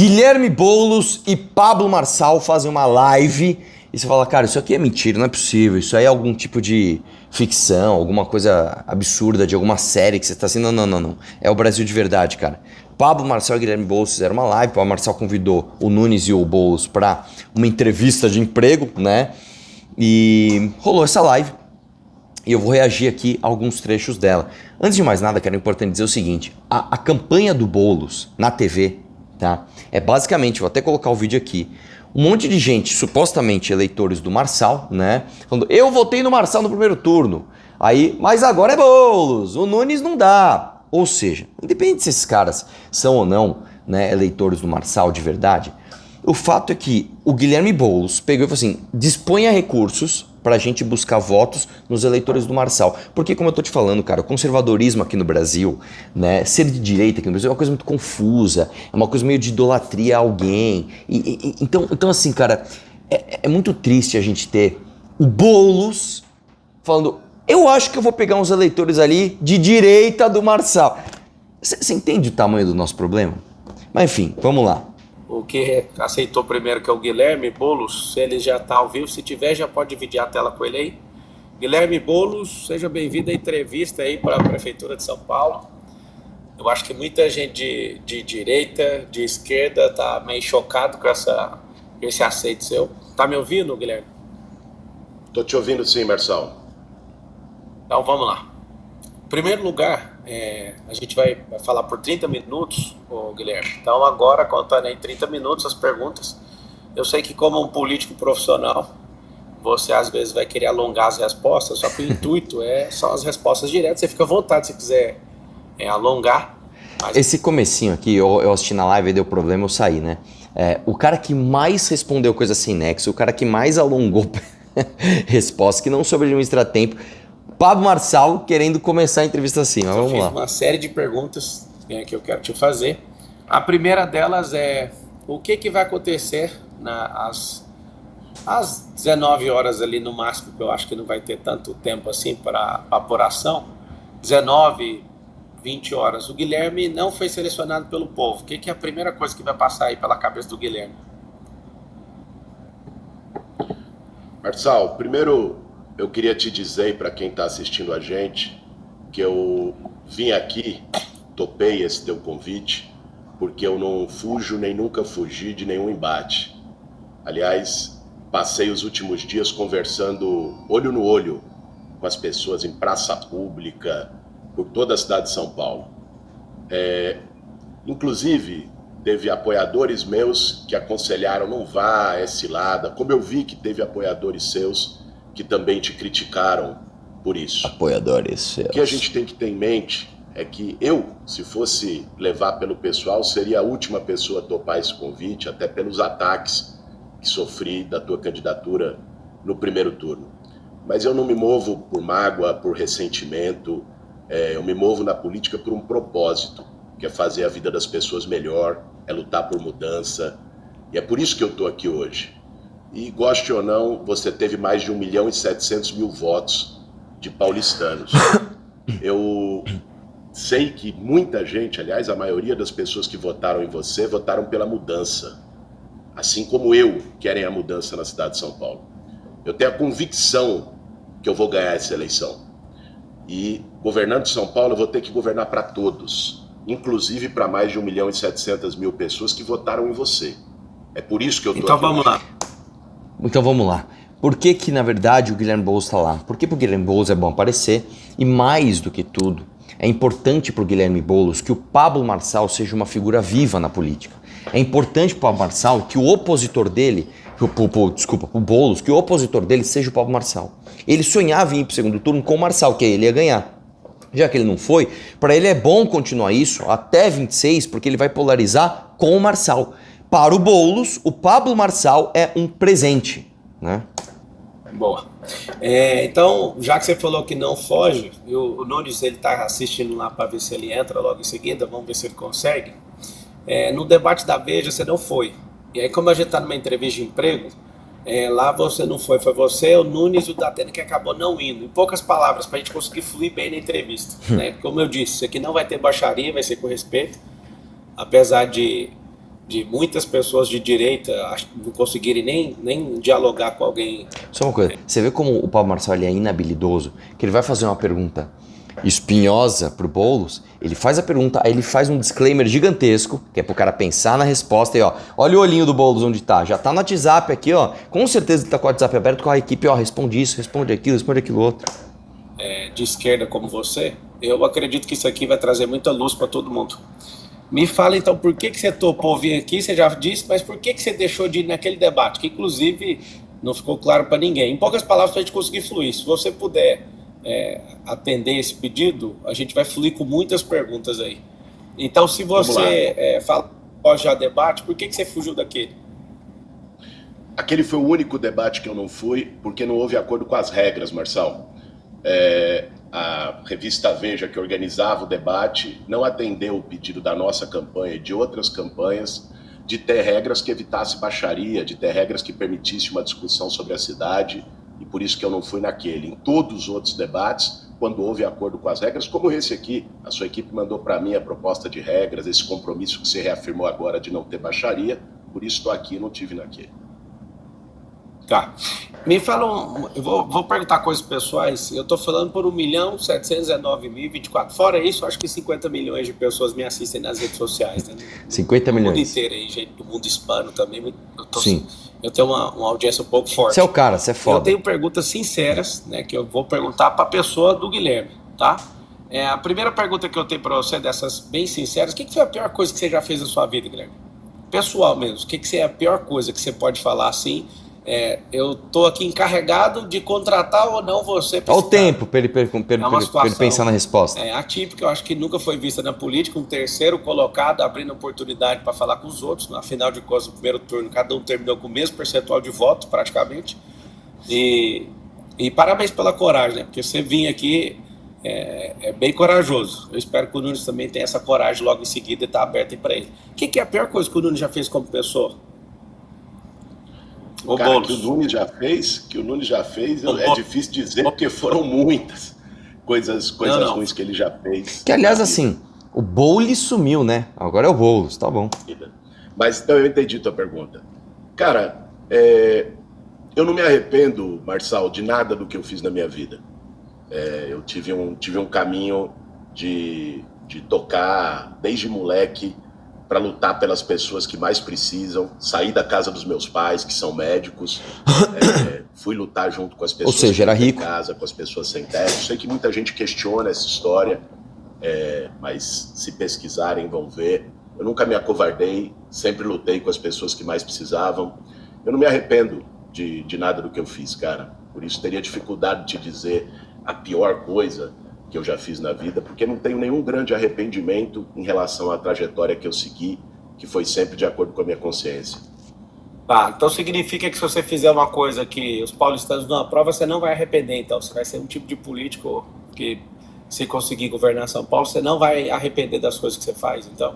Guilherme Boulos e Pablo Marçal fazem uma live e você fala, cara, isso aqui é mentira, não é possível, isso aí é algum tipo de ficção, alguma coisa absurda de alguma série que você tá assim, não, é o Brasil de verdade, cara. Pablo Marçal e Guilherme Boulos fizeram uma live, Pablo Marçal convidou o Nunes e o Boulos para uma entrevista de emprego, né? E rolou essa live e eu vou reagir aqui a alguns trechos dela. Antes de mais nada, cara, é importante dizer o seguinte, a campanha do Boulos na TV, tá? É basicamente, vou até colocar o vídeo aqui, um monte de gente, supostamente eleitores do Marçal, né? Falando, eu votei no Marçal no primeiro turno. Aí, mas agora é Boulos, o Nunes não dá. Ou seja, independente se esses caras são ou não, né, eleitores do Marçal de verdade, o fato é que o Guilherme Boulos pegou e falou assim, disponha recursos pra gente buscar votos nos eleitores do Marçal. Porque, como eu tô te falando, cara, o conservadorismo aqui no Brasil, né, ser de direita aqui no Brasil é uma coisa muito confusa, é uma coisa meio de idolatria a alguém. Então assim, cara, é muito triste a gente ter o Boulos falando, eu acho que eu vou pegar uns eleitores ali de direita do Marçal. Você entende o tamanho do nosso problema? Mas enfim, vamos lá. O que aceitou primeiro, que é o Guilherme Boulos, se ele já está ao vivo, se tiver já pode dividir a tela com ele aí. Guilherme Boulos, seja bem-vindo à entrevista aí para a Prefeitura de São Paulo. Eu acho que muita gente de direita, de esquerda, está meio chocado com esse aceito seu. Tá me ouvindo, Guilherme? Tô te ouvindo sim, Marçal. Então vamos lá. Em primeiro lugar, a gente vai falar por 30 minutos, Guilherme. Então agora, contando em 30 minutos as perguntas, eu sei que como um político profissional, você às vezes vai querer alongar as respostas, só que o intuito são as respostas diretas. Você fica à vontade se quiser alongar. Mas... Esse comecinho aqui, eu assisti na live e deu problema, eu saí, né? O cara que mais respondeu coisa sem nexo, o cara que mais alongou respostas, que não soube administrar tempo, Pablo Marçal querendo começar a entrevista assim, mas vamos lá. Eu fiz uma série de perguntas que eu quero te fazer. A primeira delas é, o que vai acontecer às 19 horas ali no máximo, que eu acho que não vai ter tanto tempo assim para apuração, 19, 20 horas. O Guilherme não foi selecionado pelo povo. O que é a primeira coisa que vai passar aí pela cabeça do Guilherme? Marçal, primeiro eu queria te dizer para quem está assistindo a gente que eu vim aqui, topei esse teu convite, porque eu não fujo nem nunca fugi de nenhum embate. Aliás, passei os últimos dias conversando olho no olho com as pessoas em praça pública, por toda a cidade de São Paulo. Inclusive, teve apoiadores meus que aconselharam não vá a essa cilada, como eu vi que teve apoiadores seus que também te criticaram por isso. Apoiadores seus. O que a gente tem que ter em mente é que eu, se fosse levar pelo pessoal, seria a última pessoa a topar esse convite, até pelos ataques que sofri da tua candidatura no primeiro turno. Mas eu não me movo por mágoa, por ressentimento, eu me movo na política por um propósito, que é fazer a vida das pessoas melhor, é lutar por mudança, e é por isso que eu estou aqui hoje. E goste ou não, você teve mais de 1.700.000 votos de paulistanos. Eu sei que muita gente, aliás, a maioria das pessoas que votaram em você, votaram pela mudança. Assim como eu, querem a mudança na cidade de São Paulo. Eu tenho a convicção que eu vou ganhar essa eleição. E governando São Paulo, eu vou ter que governar para todos, inclusive para mais de 1.700.000 pessoas que votaram em você. É por isso que eu estou aqui. Então vamos lá. Então vamos lá. Por que na verdade o Guilherme Boulos está lá? Porque pro Guilherme Boulos é bom aparecer e mais do que tudo, é importante pro Guilherme Boulos que o Pablo Marçal seja uma figura viva na política. É importante pro Pablo Marçal que o opositor dele, o Boulos, que o opositor dele seja o Pablo Marçal. Ele sonhava em ir pro segundo turno com o Marçal, que ele ia ganhar. Já que ele não foi, para ele é bom continuar isso até 26, porque ele vai polarizar com o Marçal. Para o Boulos, o Pablo Marçal é um presente, né? Boa. Então, já que você falou que não foge, o Nunes ele está assistindo lá para ver se ele entra logo em seguida, vamos ver se ele consegue. No debate da Veja você não foi. E aí, como a gente está numa entrevista de emprego, lá você não foi você, o Nunes e o Datena que acabou não indo. Em poucas palavras, para a gente conseguir fluir bem na entrevista. Né? Como eu disse, isso aqui não vai ter baixaria, vai ser com respeito, apesar de de muitas pessoas de direita não conseguirem nem dialogar com alguém. Só uma coisa, você vê como o Pablo Marçal ele é inabilidoso, que ele vai fazer uma pergunta espinhosa pro Boulos, ele faz a pergunta, aí ele faz um disclaimer gigantesco, que é pro cara pensar na resposta, e ó, olha o olhinho do Boulos onde tá, já tá no WhatsApp aqui, ó, com certeza ele tá com o WhatsApp aberto com a equipe, ó, responde isso, responde aquilo outro. De esquerda como você, eu acredito que isso aqui vai trazer muita luz para todo mundo. Me fala então, por que você topou vir aqui, você já disse, mas por que você deixou de ir naquele debate, que inclusive não ficou claro para ninguém. Em poucas palavras, para a gente conseguir fluir, se você puder atender esse pedido, a gente vai fluir com muitas perguntas aí. Então, se você fala pós já debate, por que você fugiu daquele? Aquele foi o único debate que eu não fui, porque não houve acordo com as regras, Marçal. A revista Veja, que organizava o debate, não atendeu o pedido da nossa campanha e de outras campanhas de ter regras que evitasse baixaria, de ter regras que permitisse uma discussão sobre a cidade, e por isso que eu não fui naquele. Em todos os outros debates, quando houve acordo com as regras, como esse aqui, a sua equipe mandou para mim a proposta de regras, esse compromisso que você reafirmou agora de não ter baixaria, por isso estou aqui e não tive naquele. Tá. Me fala, eu vou perguntar coisas pessoais. Eu tô falando por 1.719.024. Fora isso, acho que 50 milhões de pessoas me assistem nas redes sociais, né? 50 milhões. No mundo inteiro aí, gente, do mundo hispano também. Sim. Eu tenho uma audiência um pouco forte. Você é o cara, você é foda. Eu tenho perguntas sinceras, né, que eu vou perguntar para a pessoa do Guilherme, tá? A primeira pergunta que eu tenho para você, dessas bem sinceras, o que foi a pior coisa que você já fez na sua vida, Guilherme? Pessoal mesmo, o que é a pior coisa que você pode falar assim? Eu tô aqui encarregado de contratar ou não você. Olha o tempo para ele pensar na resposta. Atípica, eu acho que nunca foi vista na política, um terceiro colocado abrindo oportunidade para falar com os outros. Afinal de contas, no primeiro turno, cada um terminou com o mesmo percentual de voto, praticamente. E parabéns pela coragem, né? Porque você vir aqui é bem corajoso. Eu espero que o Nunes também tenha essa coragem logo em seguida e tá aberto aí para ele. O que é a pior coisa que o Nunes já fez como pessoa? Cara, que o Nunes já fez, é difícil dizer, porque foram muitas coisas ruins que ele já fez. Que, aliás, assim, o Boulos sumiu, né? Agora é o Boulos, tá bom. Mas, então, eu entendi tua pergunta. Cara, eu não me arrependo, Marçal, de nada do que eu fiz na minha vida. Eu tive um caminho de tocar, desde moleque, para lutar pelas pessoas que mais precisam, sair da casa dos meus pais, que são médicos, fui lutar junto com as pessoas. Ou seja, era rico. Casa, com as pessoas sem teto. Sei que muita gente questiona essa história, mas se pesquisarem vão ver. Eu nunca me acovardei, sempre lutei com as pessoas que mais precisavam. Eu não me arrependo de nada do que eu fiz, cara. Por isso teria dificuldade de te dizer a pior coisa que eu já fiz na vida, porque não tenho nenhum grande arrependimento em relação à trajetória que eu segui, que foi sempre de acordo com a minha consciência. Então significa que se você fizer uma coisa que os paulistanos não aprovam, você não vai arrepender, então. Você vai ser um tipo de político que, se conseguir governar São Paulo, você não vai arrepender das coisas que você faz, então?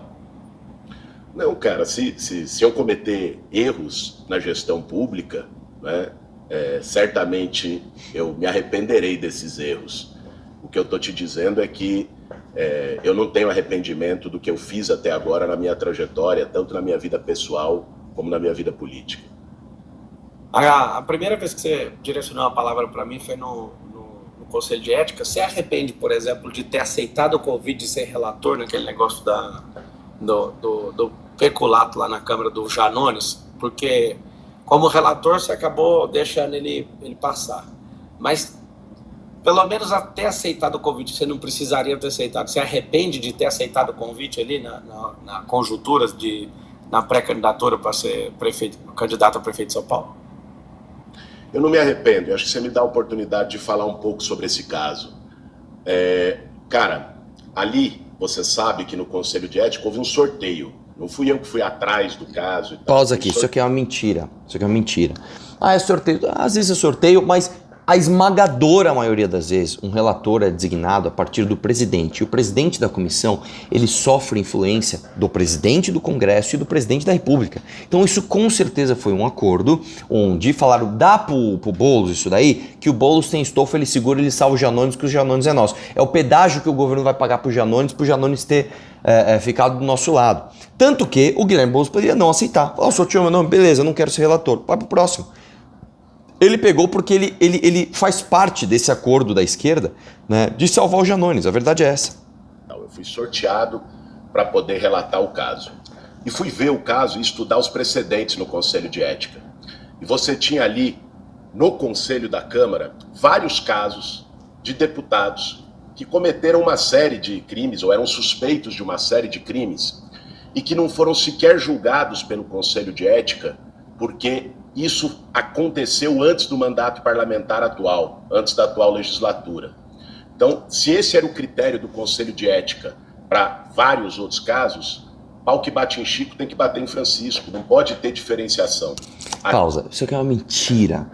Não, cara, se eu cometer erros na gestão pública, né, certamente eu me arrependerei desses erros. O que eu estou te dizendo é que eu não tenho arrependimento do que eu fiz até agora na minha trajetória, tanto na minha vida pessoal como na minha vida política. A primeira vez que você direcionou a palavra para mim foi no Conselho de Ética. Você arrepende, por exemplo, de ter aceitado o convite de ser relator naquele negócio do peculato lá na Câmara do Janones? Porque, como relator, você acabou deixando ele passar. Mas pelo menos até aceitado o convite, você não precisaria ter aceitado. Você arrepende de ter aceitado o convite ali na conjuntura, na pré-candidatura para ser candidato a prefeito de São Paulo? Eu não me arrependo. Eu acho que você me dá a oportunidade de falar um pouco sobre esse caso. Cara, ali você sabe que no Conselho de Ética houve um sorteio. Não fui eu que fui atrás do caso. E tal. Pausa aqui, isso aqui é uma mentira. É sorteio. Às vezes é sorteio, mas A esmagadora maioria das vezes, um relator é designado a partir do presidente. E o presidente da comissão, ele sofre influência do presidente do Congresso e do presidente da República. Então isso com certeza foi um acordo onde falaram, dá pro Boulos isso daí, que o Boulos tem estofa, ele segura, ele salva o Janones, que o Janones é nosso. É o pedágio que o governo vai pagar pro Janones ter ficado do nosso lado. Tanto que o Guilherme Boulos poderia não aceitar. Falar, só tinha meu nome, beleza, eu não quero ser relator, vai pro próximo. Ele pegou porque ele faz parte desse acordo da esquerda, né, de salvar o Janones. A verdade é essa. Eu fui sorteado para poder relatar o caso. E fui ver o caso e estudar os precedentes no Conselho de Ética. E você tinha ali, no Conselho da Câmara, vários casos de deputados que cometeram uma série de crimes, ou eram suspeitos de uma série de crimes, e que não foram sequer julgados pelo Conselho de Ética, porque isso aconteceu antes do mandato parlamentar atual, antes da atual legislatura. Então, se esse era o critério do Conselho de Ética para vários outros casos, pau que bate em Chico tem que bater em Francisco, não pode ter diferenciação. Pausa, isso aqui é uma mentira.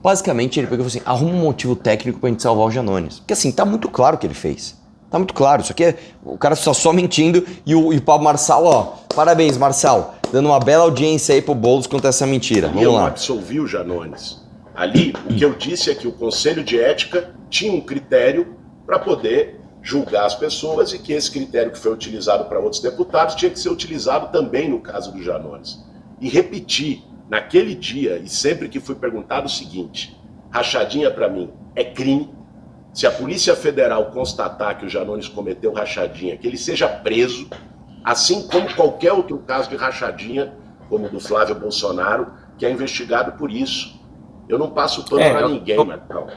Basicamente, ele pegou e falou assim, arruma um motivo técnico pra gente salvar o Janones. Porque assim, tá muito claro o que ele fez. Tá muito claro, isso aqui é o cara só mentindo e o Pablo Marçal, ó, parabéns, Marçal, dando uma bela audiência aí pro Boulos contra essa mentira. Vamos lá. Eu não absolvi o Janones. Ali, o que eu disse é que o Conselho de Ética tinha um critério para poder julgar as pessoas e que esse critério que foi utilizado para outros deputados tinha que ser utilizado também no caso do Janones. E repeti, naquele dia, e sempre que fui perguntado o seguinte, rachadinha para mim é crime? Se a Polícia Federal constatar que o Janones cometeu rachadinha, que ele seja preso, assim como qualquer outro caso de rachadinha, como o do Flávio Bolsonaro, que é investigado por isso. Eu não passo pano para ninguém, Marcão.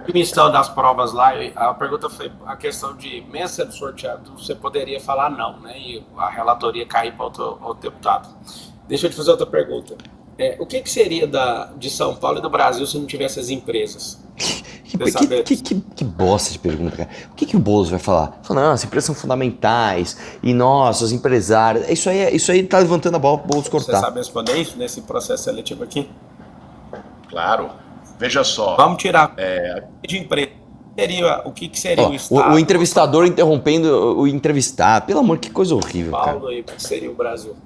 Emissão das provas lá, a pergunta foi a questão de, mesmo sendo sorteado, você poderia falar não, né? E a relatoria cair para outro deputado. Deixa eu te fazer outra pergunta. O que seria de São Paulo e do Brasil se não tivesse as empresas? Que bosta de pergunta, cara. O que o Boulos vai falar? Fala, não, as empresas são fundamentais e nós, os empresários. Isso aí tá levantando a bola pro Boulos cortar. Você sabe responder isso nesse processo seletivo aqui? Claro. Veja só. Vamos tirar de empresa. O que seria o Estado? O entrevistador interrompendo o entrevistado. Pelo amor, que coisa horrível, Paulo, cara. E o que seria o Brasil?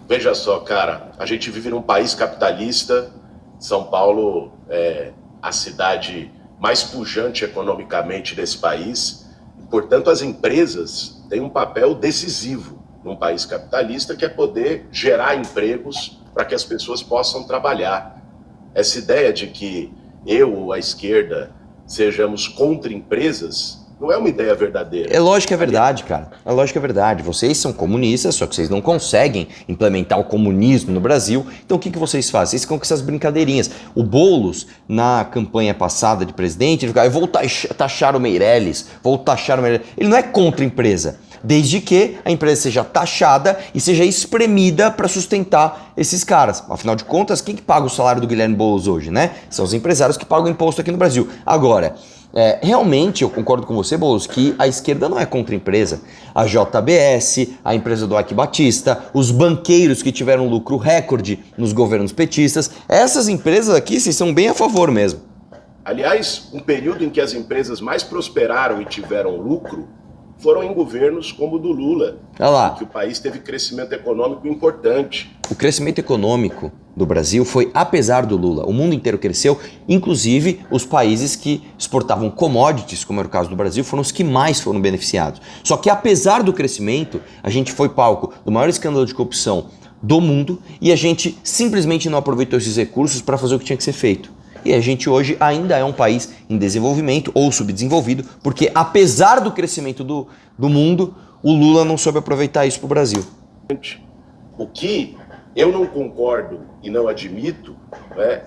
Veja só, cara, a gente vive num país capitalista. São Paulo é a cidade mais pujante economicamente desse país. E, portanto, as empresas têm um papel decisivo num país capitalista, que é poder gerar empregos para que as pessoas possam trabalhar. Essa ideia de que eu ou a esquerda sejamos contra empresas não é uma ideia verdadeira. É lógico que é verdade, cara. É lógico que é verdade. Vocês são comunistas, só que vocês não conseguem implementar o comunismo no Brasil. Então o que vocês fazem? Vocês ficam com essas brincadeirinhas. O Boulos, na campanha passada de presidente, ele ficava, eu vou taxar o Meirelles, vou taxar o Meirelles. Ele não é contra a empresa, desde que a empresa seja taxada e seja espremida para sustentar esses caras. Afinal de contas, quem que paga o salário do Guilherme Boulos hoje, né? São os empresários que pagam imposto aqui no Brasil. Agora, realmente eu concordo com você, Boulos, que a esquerda não é contra a empresa. A JBS, a empresa do Ike Batista, os banqueiros que tiveram lucro recorde nos governos petistas, essas empresas aqui, vocês são bem a favor mesmo. Aliás, um período em que as empresas mais prosperaram e tiveram lucro foram em governos como o do Lula, em que o país teve crescimento econômico importante. O crescimento econômico do Brasil foi apesar do Lula. O mundo inteiro cresceu, inclusive os países que exportavam commodities, como era o caso do Brasil, foram os que mais foram beneficiados. Só que apesar do crescimento, a gente foi palco do maior escândalo de corrupção do mundo e a gente simplesmente não aproveitou esses recursos para fazer o que tinha que ser feito. E a gente hoje ainda é um país em desenvolvimento ou subdesenvolvido, porque apesar do crescimento do mundo, o Lula não soube aproveitar isso para o Brasil. O que eu não concordo e não admito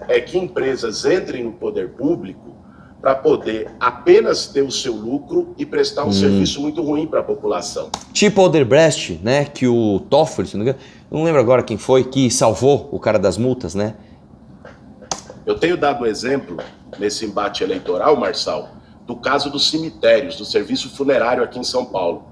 é que empresas entrem no poder público para poder apenas ter o seu lucro e prestar um serviço muito ruim para a população. Tipo Odebrecht, né, que o Toffoli, não lembro agora quem foi, que salvou o cara das multas, né? Eu tenho dado exemplo, nesse embate eleitoral, Marçal, do caso dos cemitérios, do serviço funerário aqui em São Paulo.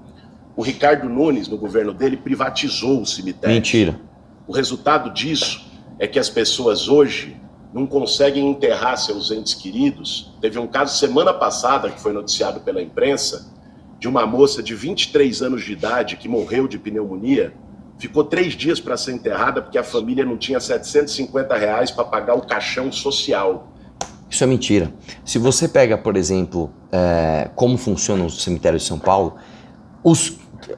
O Ricardo Nunes, no governo dele, privatizou o cemitério. Mentira. O resultado disso é que as pessoas hoje não conseguem enterrar seus entes queridos. Teve um caso semana passada, que foi noticiado pela imprensa, de uma moça de 23 anos de idade que morreu de pneumonia, ficou 3 dias para ser enterrada porque a família não tinha R$ 750 para pagar o caixão social. Isso é mentira. Se você pega, por exemplo, como funcionam os cemitérios de São Paulo,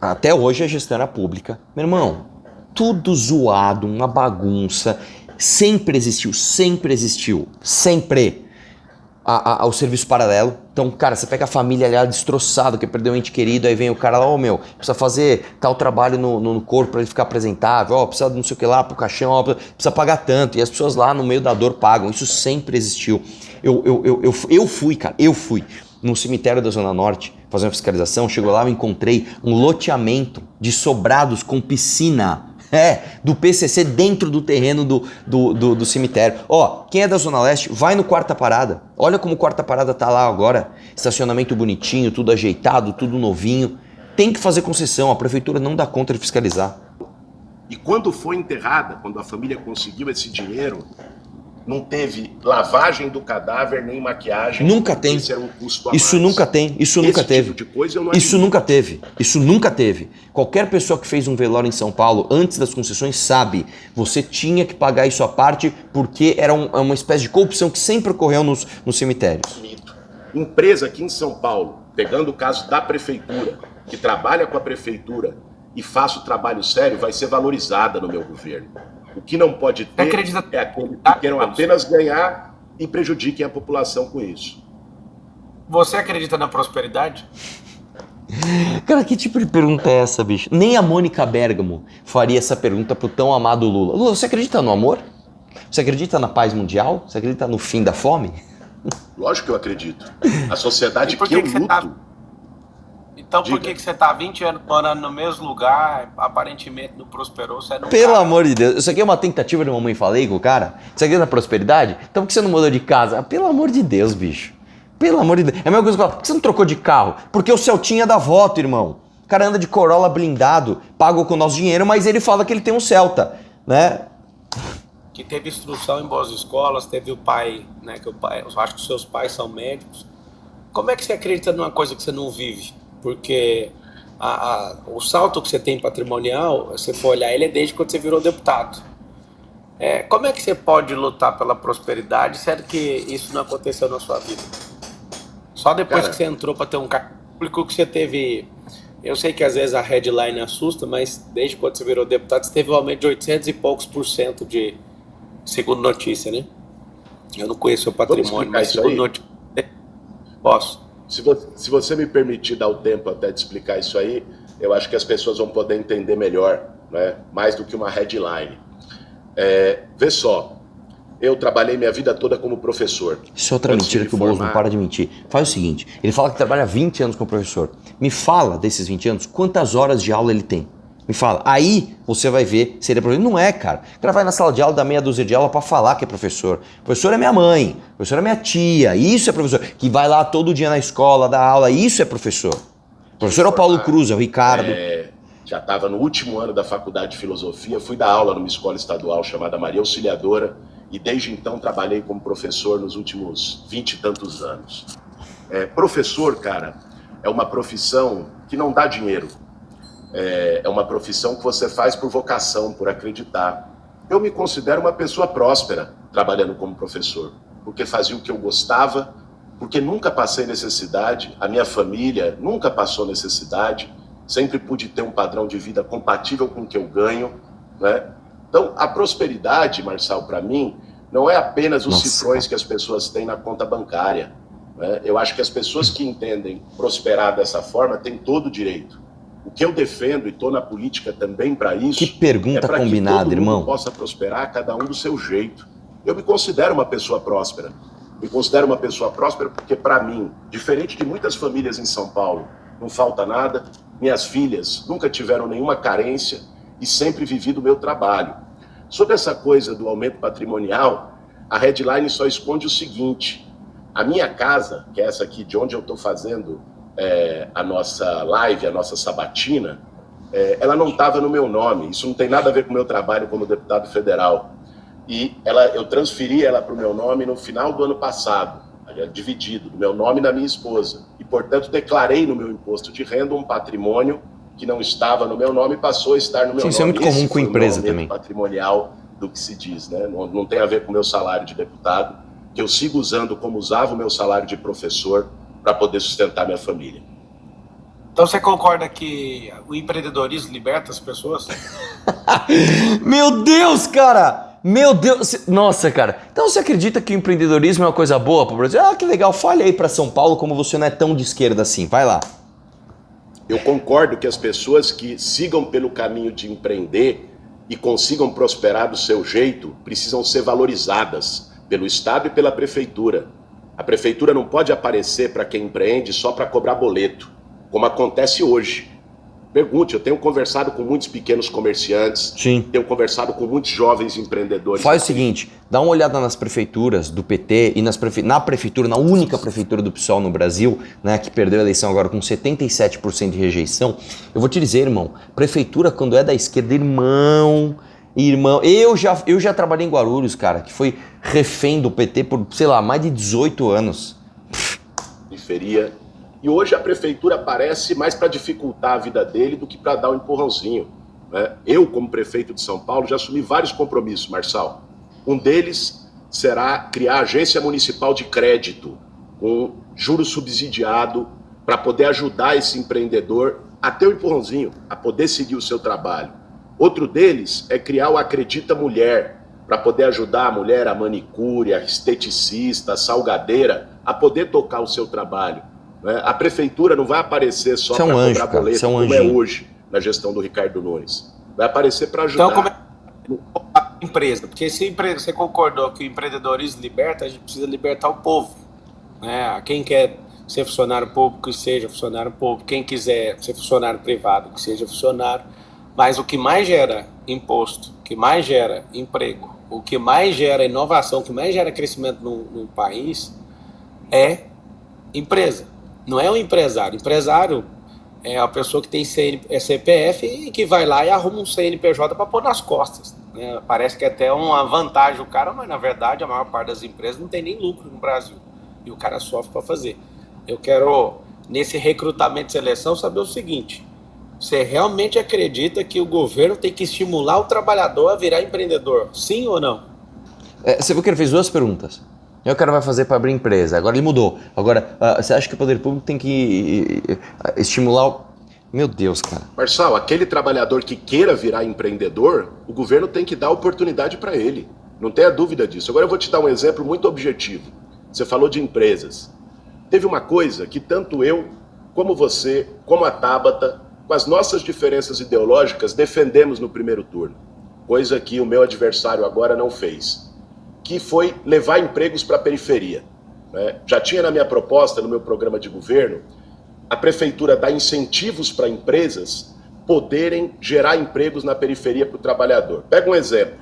até hoje a gestão era pública. Meu irmão, tudo zoado, uma bagunça. Sempre existiu, sempre. O serviço paralelo. Então, cara, você pega a família ali destroçada, que perdeu um ente querido, aí vem o cara lá, precisa fazer tal trabalho no corpo pra ele ficar apresentável, precisa de não sei o que lá pro caixão, precisa pagar tanto, e as pessoas lá no meio da dor pagam. Isso sempre existiu. Eu fui no cemitério da Zona Norte fazer uma fiscalização, chegou lá, eu encontrei um loteamento de sobrados com piscina. Do PCC dentro do terreno do cemitério. Quem é da Zona Leste, vai no Quarta Parada. Olha como o Quarta Parada tá lá agora. Estacionamento bonitinho, tudo ajeitado, tudo novinho. Tem que fazer concessão, a prefeitura não dá conta de fiscalizar. E quando foi enterrada, quando a família conseguiu esse dinheiro, não teve lavagem do cadáver nem maquiagem. Nunca tem. Isso era um custo a Isso mais. nunca tem. Isso nunca teve. Tipo de coisa eu não Isso admito. nunca teve. Isso nunca teve. Qualquer pessoa que fez um velório em São Paulo antes das concessões sabe. Você tinha que pagar isso à parte porque era uma espécie de corrupção que sempre ocorreu nos cemitérios. Empresa aqui em São Paulo, pegando o caso da prefeitura, que trabalha com a prefeitura e faça o trabalho sério, vai ser valorizada no meu governo. O que não pode ter é aqueles que queiram apenas ganhar e prejudiquem a população com isso. Você acredita na prosperidade? Cara, que tipo de pergunta é essa, bicho? Nem a Mônica Bergamo faria essa pergunta pro tão amado Lula. Lula, você acredita no amor? Você acredita na paz mundial? Você acredita no fim da fome? Lógico que eu acredito. A sociedade E por que eu você luto... tá... Então por Diga. que você tá 20 anos morando no mesmo lugar, aparentemente não prosperou, você não... Pelo amor de Deus, isso aqui é uma tentativa de mamãe falei com o cara? Você acredita na prosperidade? Então por que você não mudou de casa? Pelo amor de Deus, bicho. Pelo amor de Deus. É a mesma coisa que eu falo, por que você não trocou de carro? Porque o Celtinha dá voto, irmão. O cara anda de Corolla blindado, paga com o nosso dinheiro, mas ele fala que ele tem um Celta, né? Que teve instrução em boas escolas, teve o pai, né, que o pai, eu acho que os seus pais são médicos. Como é que você acredita numa coisa que você não vive? Porque o salto que você tem patrimonial, se você for olhar, ele é desde quando você virou deputado. Como é que você pode lutar pela prosperidade, sendo que isso não aconteceu na sua vida? Só depois Cara, que você entrou para ter um cargo público que você teve... Eu sei que às vezes a headline assusta, mas desde quando você virou deputado, você teve um aumento de 800 e poucos % de... Segundo notícia, né? Eu não conheço o patrimônio, mas segundo notícia... Posso. Se você me permitir dar o tempo até de explicar isso aí, eu acho que as pessoas vão poder entender melhor, né? Mais do que uma headline. Vê só, eu trabalhei minha vida toda como professor. Isso é outra mentira que o Boulos não para de mentir. Faz o seguinte, ele fala que trabalha 20 anos como professor. Me fala desses 20 anos, quantas horas de aula ele tem? Me fala. Aí você vai ver se ele é professor. Não é, cara. O cara vai na sala de aula, dá meia dúzia de aula pra falar que é professor. Professor é minha mãe, professor é minha tia, isso é professor. Que vai lá todo dia na escola, dá aula, isso é professor. Professor é o Paulo Cruz, é o Ricardo. Já estava no último ano da faculdade de filosofia, fui dar aula numa escola estadual chamada Maria Auxiliadora e desde então trabalhei como professor nos últimos 20 e tantos anos. Professor, cara, é uma profissão que não dá dinheiro. É uma profissão que você faz por vocação, por acreditar. Eu me considero uma pessoa próspera trabalhando como professor, porque fazia o que eu gostava, porque nunca passei necessidade, a minha família nunca passou necessidade, sempre pude ter um padrão de vida compatível com o que eu ganho, né? Então, a prosperidade, Marçal, para mim, não é apenas os cifrões que as pessoas têm na conta bancária, né? Eu acho que as pessoas que entendem prosperar dessa forma têm todo o direito. O que eu defendo, e estou na política também para isso... Que pergunta combinada, irmão. Que todo mundo possa prosperar, cada um do seu jeito. Eu me considero uma pessoa próspera. Me considero uma pessoa próspera porque, para mim, diferente de muitas famílias em São Paulo, não falta nada. Minhas filhas nunca tiveram nenhuma carência e sempre vivi do meu trabalho. Sobre essa coisa do aumento patrimonial, a headline só esconde o seguinte: a minha casa, que é essa aqui de onde eu estou fazendo a nossa live, a nossa sabatina, ela não estava no meu nome. Isso não tem nada a ver com o meu trabalho como deputado federal. e eu transferi ela para o meu nome no final do ano passado, dividido, do meu nome e da minha esposa. E, portanto, declarei no meu imposto de renda um patrimônio que não estava no meu nome e passou a estar no meu nome. Isso é muito comum com empresa também. Patrimonial do que se diz, né? Não tem a ver com o meu salário de deputado, que eu sigo usando como usava o meu salário de professor para poder sustentar minha família. Então você concorda que o empreendedorismo liberta as pessoas? Meu Deus, cara! Meu Deus! Nossa, cara. Então você acredita que o empreendedorismo é uma coisa boa para o Brasil? Ah, que legal. Fale aí para São Paulo como você não é tão de esquerda assim. Vai lá. Eu concordo que as pessoas que sigam pelo caminho de empreender e consigam prosperar do seu jeito precisam ser valorizadas pelo Estado e pela Prefeitura. A Prefeitura não pode aparecer para quem empreende só para cobrar boleto, como acontece hoje. Pergunte, eu tenho conversado com muitos pequenos comerciantes, Sim. Tenho conversado com muitos jovens empreendedores. Faz o seguinte, dá uma olhada nas prefeituras do PT e na prefeitura, na única prefeitura do PSOL no Brasil, né, que perdeu a eleição agora com 77% de rejeição. Eu vou te dizer, irmão, prefeitura quando é da esquerda, irmão, eu já trabalhei em Guarulhos, cara, que foi refém do PT por, sei lá, mais de 18 anos. Periferia. E hoje a prefeitura aparece mais para dificultar a vida dele do que para dar um empurrãozinho, né? Eu, como prefeito de São Paulo, já assumi vários compromissos, Marçal. Um deles será criar a agência municipal de crédito com juros subsidiado para poder ajudar esse empreendedor a ter um empurrãozinho, a poder seguir o seu trabalho. Outro deles é criar o Acredita Mulher, para poder ajudar a mulher, a manicure, a esteticista, a salgadeira, a poder tocar o seu trabalho. A prefeitura não vai aparecer só para cobrar boleto, como é hoje na gestão do Ricardo Nunes. Vai aparecer para ajudar. Então, como é a empresa? Porque se você concordou que o empreendedorismo liberta, a gente precisa libertar o povo, né? Quem quer ser funcionário público, que seja funcionário público. Quem quiser ser funcionário privado, que seja funcionário. Mas o que mais gera imposto, o que mais gera emprego, o que mais gera inovação, o que mais gera crescimento no país é empresa. Não é um empresário. Empresário é a pessoa que tem CPF e que vai lá e arruma um CNPJ para pôr nas costas, né? Parece que é até uma vantagem o cara, mas na verdade a maior parte das empresas não tem nem lucro no Brasil. E o cara sofre para fazer. Eu quero, nesse recrutamento e seleção, saber o seguinte: você realmente acredita que o governo tem que estimular o trabalhador a virar empreendedor? Sim ou não? Você viu que ele fez duas perguntas. E o cara vai fazer para abrir empresa. Agora ele mudou. Agora, você acha que o poder público tem que estimular o... Meu Deus, cara. Marçal, aquele trabalhador que queira virar empreendedor, o governo tem que dar oportunidade para ele. Não tenha dúvida disso. Agora eu vou te dar um exemplo muito objetivo. Você falou de empresas. Teve uma coisa que tanto eu, como você, como a Tabata, com as nossas diferenças ideológicas, defendemos no primeiro turno. Coisa que o meu adversário agora não fez. Que foi levar empregos para a periferia, né? Já tinha na minha proposta, no meu programa de governo, a prefeitura dar incentivos para empresas poderem gerar empregos na periferia para o trabalhador. Pega um exemplo.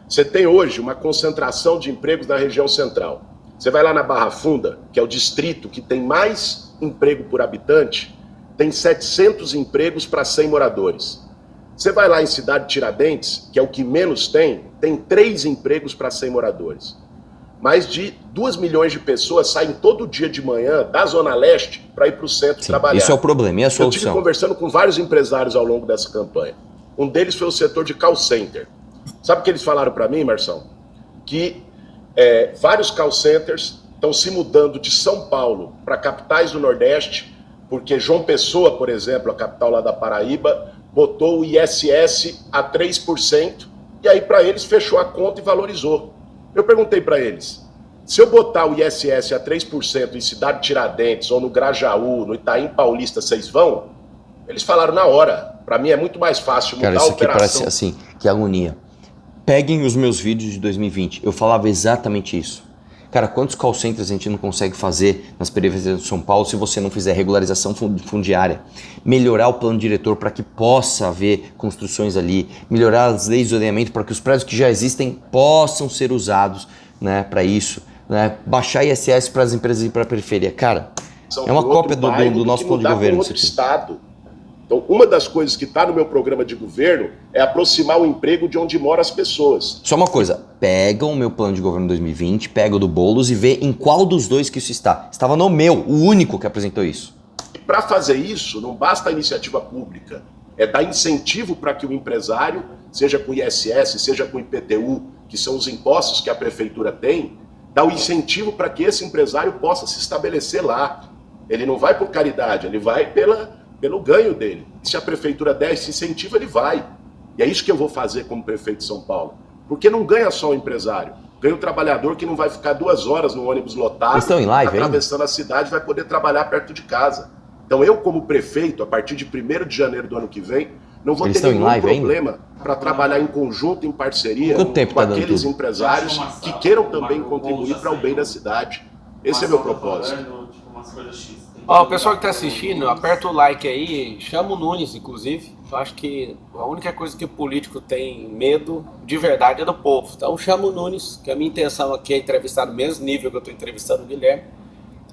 Você tem hoje uma concentração de empregos na região central. Você vai lá na Barra Funda, que é o distrito que tem mais emprego por habitante, tem 700 empregos para 100 moradores. Você vai lá em Cidade Tiradentes, que é o que menos tem 3 empregos para 100 moradores. Mais de 2 milhões de pessoas saem todo dia de manhã da Zona Leste para ir para o centro trabalhar. Isso é o problema, e a solução? Eu estive conversando com vários empresários ao longo dessa campanha. Um deles foi o setor de call center. Sabe o que eles falaram para mim, Marção? Que vários call centers estão se mudando de São Paulo para capitais do Nordeste, porque João Pessoa, por exemplo, a capital lá da Paraíba, botou o ISS a 3%, e aí para eles fechou a conta e valorizou. Eu perguntei para eles, se eu botar o ISS a 3% em Cidade Tiradentes, ou no Grajaú, no Itaim Paulista, vocês vão? Eles falaram na hora. Para mim é muito mais fácil mudar a operação. Cara, isso aqui parece assim, que agonia. Peguem os meus vídeos de 2020, eu falava exatamente isso. Cara, quantos call centers a gente não consegue fazer nas periferias de São Paulo se você não fizer regularização fundiária? Melhorar o plano diretor para que possa haver construções ali, melhorar as leis de zoneamento para que os prédios que já existem possam ser usados, né, para isso, né? Baixar ISS para as empresas ir para a periferia. Cara, é uma cópia do nosso plano de governo. Outro estado. Então, uma das coisas que está no meu programa de governo é aproximar o emprego de onde moram as pessoas. Só uma coisa. pega o meu plano de governo 2020, pega o do Boulos e vê em qual dos dois que isso está. Estava no meu, o único que apresentou isso. Para fazer isso, não basta a iniciativa pública, é dar incentivo para que o empresário, seja com ISS, seja com IPTU, que são os impostos que a prefeitura tem, dá o incentivo para que esse empresário possa se estabelecer lá. Ele não vai por caridade, ele vai pelo ganho dele. Se a prefeitura der esse incentivo, ele vai. E é isso que eu vou fazer como prefeito de São Paulo. Porque não ganha só o empresário, ganha o trabalhador que não vai ficar 2 horas no ônibus lotado, Eles estão em live atravessando a cidade, vai poder trabalhar perto de casa. Então eu, como prefeito, a partir de 1º de janeiro do ano que vem, não vou ter nenhum problema para trabalhar em conjunto, em parceria com aqueles empresários que queiram também contribuir para o bem da cidade. Esse é meu propósito. Ó, o pessoal que tá assistindo, aperta o like aí, chama o Nunes, inclusive. Eu acho que a única coisa que o político tem medo de verdade é do povo. Então chama o Nunes, que a minha intenção aqui é entrevistar no mesmo nível que eu tô entrevistando o Guilherme.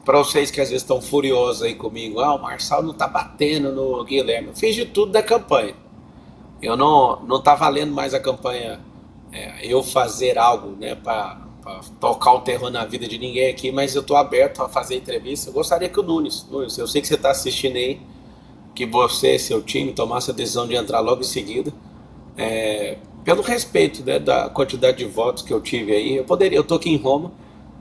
Para vocês que às vezes estão furiosos aí comigo, o Marçal não tá batendo no Guilherme. Eu fiz de tudo da campanha. Eu não tá valendo mais a campanha, eu fazer algo, né, para tocar o terror na vida de ninguém aqui, mas eu tô aberto a fazer entrevista. Eu gostaria que o Nunes, eu sei que você tá assistindo aí, que você e seu time tomasse a decisão de entrar logo em seguida, pelo respeito, né, da quantidade de votos que eu tive aí. Eu tô aqui em Roma,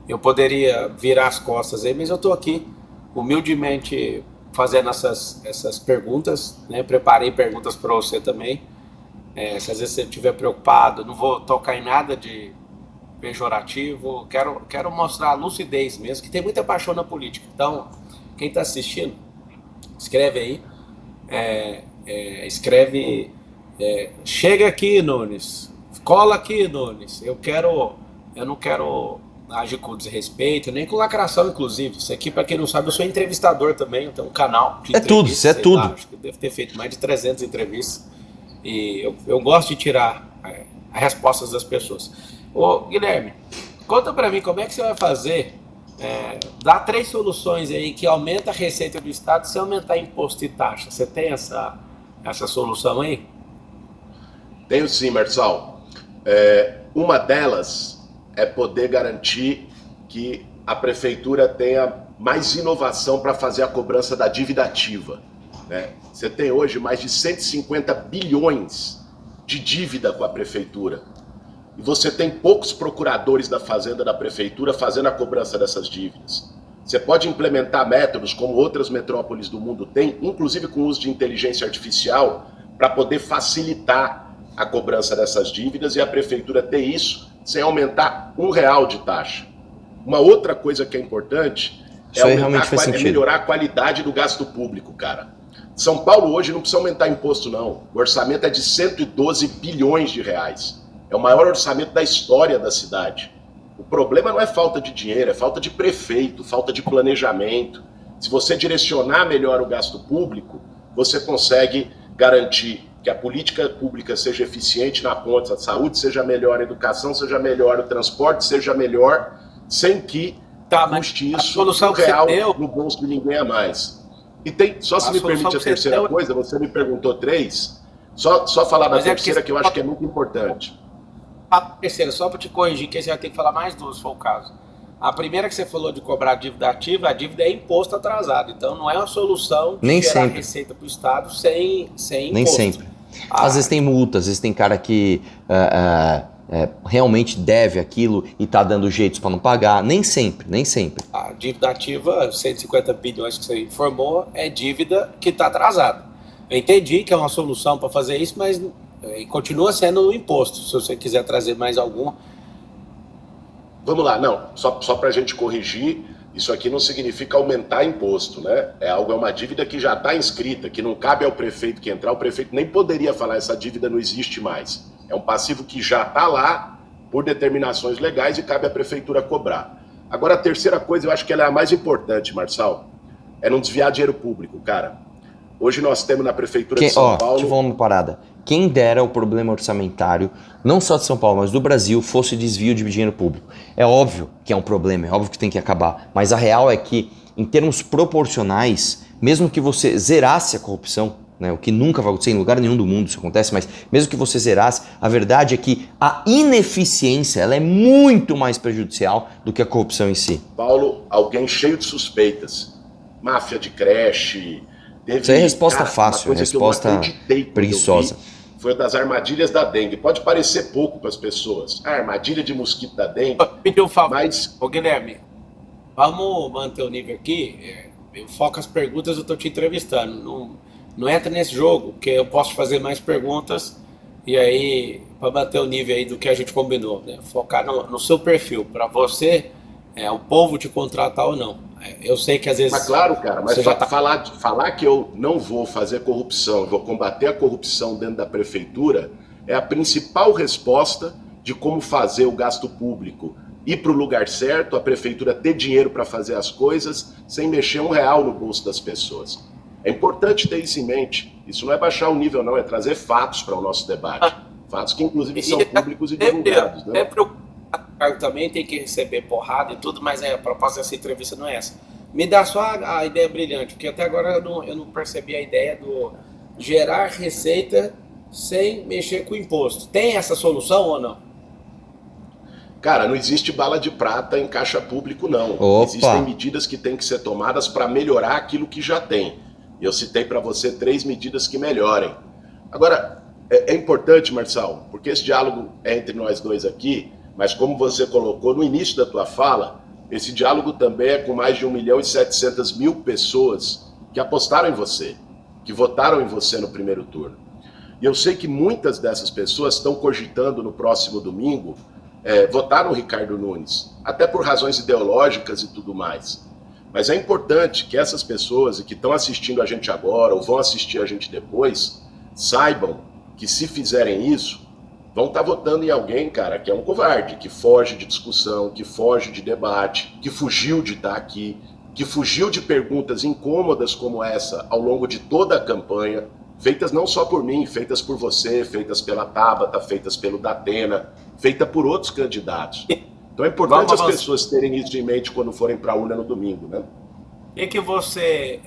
eu poderia virar as costas aí, mas eu tô aqui humildemente fazendo essas perguntas, né? Preparei perguntas para você também. Se às vezes você estiver preocupado, não vou tocar em nada de pejorativo, quero mostrar a lucidez mesmo, que tem muita paixão na política. Então, quem está assistindo, escreve aí, escreve, chega aqui, Nunes, cola aqui, Nunes, eu não quero agir com desrespeito, nem com lacração, inclusive. Isso aqui, para quem não sabe, eu sou entrevistador também, eu tenho um canal de tudo, isso é tudo. Lá, acho que eu devo ter feito mais de 300 entrevistas, e eu gosto de tirar as respostas das pessoas. Ô, Guilherme, conta para mim como é que você vai fazer, dá 3 soluções aí que aumenta a receita do Estado sem aumentar imposto e taxa. Você tem essa solução aí? Tenho sim, Marçal. Uma delas é poder garantir que a prefeitura tenha mais inovação para fazer a cobrança da dívida ativa, né? Você tem hoje mais de 150 bilhões de dívida com a prefeitura. E você tem poucos procuradores da Fazenda da prefeitura fazendo a cobrança dessas dívidas. Você pode implementar métodos como outras metrópoles do mundo têm, inclusive com o uso de inteligência artificial, para poder facilitar a cobrança dessas dívidas e a prefeitura ter isso sem aumentar R$1 de taxa. Uma outra coisa que é importante é melhorar a qualidade do gasto público, cara. São Paulo hoje não precisa aumentar imposto, não. O orçamento é de 112 bilhões de reais. É o maior orçamento da história da cidade. O problema não é falta de dinheiro, é falta de prefeito, falta de planejamento. Se você direcionar melhor o gasto público, você consegue garantir que a política pública seja eficiente na ponta, a saúde seja melhor, a educação seja melhor, o transporte seja melhor, sem que custe isso R$1 no bolso de ninguém a mais. E tem, só se me permite a terceira coisa, você me perguntou 3, só falar da terceira que eu acho que é muito importante. A terceira, só para te corrigir, que você vai ter que falar mais 2, se for o caso. A primeira que você falou de cobrar dívida ativa, a dívida é imposto atrasado. Então não é uma solução de gerar receita para o Estado sem imposto. Nem sempre. Às vezes tem multas, às vezes tem cara que realmente deve aquilo e está dando jeitos para não pagar. Nem sempre, nem sempre. A dívida ativa, 150 bilhões que você informou, é dívida que está atrasada. Eu entendi que é uma solução para fazer isso, mas continua sendo o imposto, se você quiser trazer mais algum. Vamos lá, não, só para a gente corrigir, isso aqui não significa aumentar imposto, né? É uma dívida que já está inscrita, que não cabe ao prefeito que entrar, o prefeito nem poderia falar, essa dívida não existe mais. É um passivo que já está lá, por determinações legais, e cabe à prefeitura cobrar. Agora, a terceira coisa, eu acho que ela é a mais importante, Marçal, é não desviar dinheiro público, cara. Hoje nós temos na prefeitura de São Paulo... Deixa eu falar uma parada. Quem dera o problema orçamentário, não só de São Paulo, mas do Brasil, fosse desvio de dinheiro público. É óbvio que é um problema, é óbvio que tem que acabar, mas a real é que, em termos proporcionais, mesmo que você zerasse a corrupção, né? O que nunca vai acontecer em lugar nenhum do mundo isso acontece, mas mesmo que você zerasse, a verdade é que a ineficiência ela é muito mais prejudicial do que a corrupção em si. Paulo, alguém cheio de suspeitas. Máfia de creche. Isso aí é resposta fácil, uma coisa resposta que eu não acreditei quando preguiçosa. eu vi, foi das armadilhas da dengue. Pode parecer pouco para as pessoas. A armadilha de mosquito da dengue. Pediu um favor, Mas, ô Guilherme, vamos manter o nível aqui. Eu foco as perguntas, eu tô te entrevistando. Não entra nesse jogo, porque eu posso fazer mais perguntas e aí, para manter o nível aí do que a gente combinou, né? Focar no seu perfil, para você, o povo te contratar ou não. Eu sei que às vezes. mas claro, cara, mas você já tá. falar que eu não vou fazer corrupção, vou combater a corrupção dentro da prefeitura, é a principal resposta de como fazer o gasto público ir para o lugar certo, a prefeitura ter dinheiro para fazer as coisas sem mexer R$1 no bolso das pessoas. É importante ter isso em mente. Isso não é baixar o nível, não, é trazer fatos para o nosso debate. Fatos que, inclusive, são públicos e divulgados. Né? É preocupado também, tem que receber porrada e tudo, mas a proposta dessa entrevista não é essa. Me dá só a ideia brilhante, porque até agora eu não percebi a ideia do gerar receita sem mexer com o imposto. Tem essa solução ou não? Cara, não existe bala de prata em caixa público, não. Opa. Existem medidas que têm que ser tomadas para melhorar aquilo que já tem. E eu citei para você 3 medidas que melhorem. Agora, é importante, Marçal, porque esse diálogo é entre nós dois aqui, mas como você colocou no início da tua fala, esse diálogo também é com mais de 1.700.000 pessoas que apostaram em você, que votaram em você no primeiro turno. E eu sei que muitas dessas pessoas estão cogitando no próximo domingo votar no Ricardo Nunes, até por razões ideológicas e tudo mais. Mas é importante que essas pessoas que estão assistindo a gente agora ou vão assistir a gente depois, saibam que se fizerem isso, vão estar votando em alguém, cara, que é um covarde, que foge de discussão, que foge de debate, que fugiu de estar aqui, que fugiu de perguntas incômodas como essa ao longo de toda a campanha, feitas não só por mim, feitas por você, feitas pela Tabata, feitas pelo Datena, feita por outros candidatos. Então é importante as pessoas terem isso em mente quando forem para a urna no domingo, né? E que você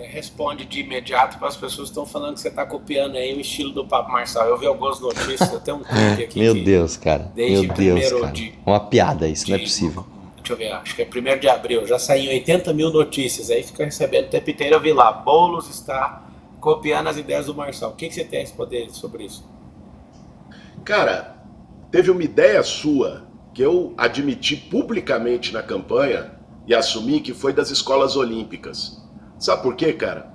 responde de imediato para as pessoas que estão falando que você está copiando aí o estilo do Pablo Marçal. Eu vi algumas notícias, eu tenho um clipe aqui. Meu Deus, cara. Desde Meu Deus, cara. de Uma piada isso, não é possível. Deixa eu ver, acho que é 1º de abril, já saiu 80.000 notícias, aí fica recebendo o tempo inteiro, eu vi lá, Boulos está copiando as ideias do Marçal. O que você tem a responder sobre isso? Cara, teve uma ideia sua que eu admiti publicamente na campanha e assumi que foi das escolas olímpicas. Sabe por quê, cara?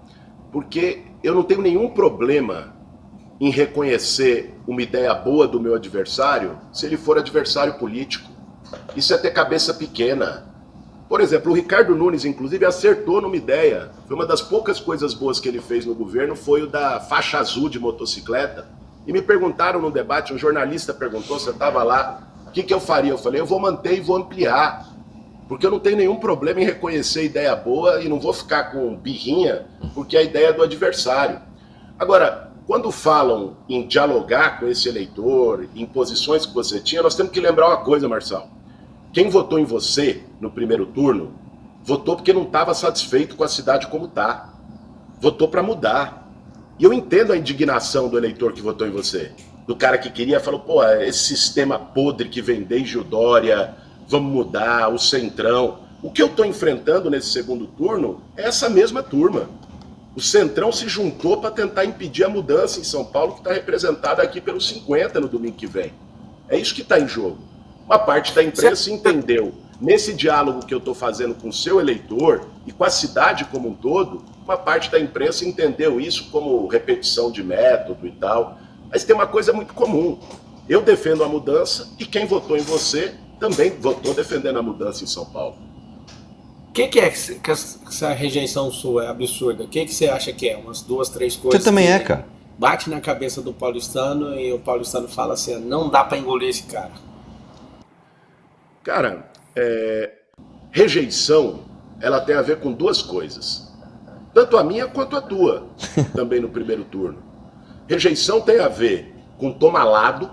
Porque eu não tenho nenhum problema em reconhecer uma ideia boa do meu adversário se ele for adversário político. Isso é ter cabeça pequena. Por exemplo, o Ricardo Nunes, inclusive, acertou numa ideia. Foi uma das poucas coisas boas que ele fez no governo, foi o da faixa azul de motocicleta. E me perguntaram no debate, um jornalista perguntou, você estava lá, o que eu faria? Eu falei, eu vou manter e vou ampliar. Porque eu não tenho nenhum problema em reconhecer ideia boa e não vou ficar com birrinha, porque é a ideia do adversário. Agora, quando falam em dialogar com esse eleitor, em posições que você tinha, nós temos que lembrar uma coisa, Marçal. Quem votou em você no primeiro turno, votou porque não estava satisfeito com a cidade como está. Votou para mudar. E eu entendo a indignação do eleitor que votou em você. Do cara que queria, falou, pô, esse sistema podre que vem desde o Dória, vamos mudar, o Centrão. O que eu estou enfrentando nesse segundo turno é essa mesma turma. O Centrão se juntou para tentar impedir a mudança em São Paulo, que está representada aqui pelos 50 no domingo que vem. É isso que está em jogo. Uma parte da imprensa entendeu, nesse diálogo que eu estou fazendo com o seu eleitor e com a cidade como um todo, uma parte da imprensa entendeu isso como repetição de método e tal. Mas tem uma coisa muito comum. Eu defendo a mudança e quem votou em você também votou defendendo a mudança em São Paulo. O que é que essa rejeição sua é absurda? O que você acha que é? Umas 2, 3 coisas? Você também é, cara. Bate na cabeça do paulistano e o paulistano fala assim, não dá para engolir esse cara. Cara, rejeição, ela tem a ver com 2 coisas. Tanto a minha quanto a tua, também no primeiro turno. Rejeição tem a ver com tomar lado,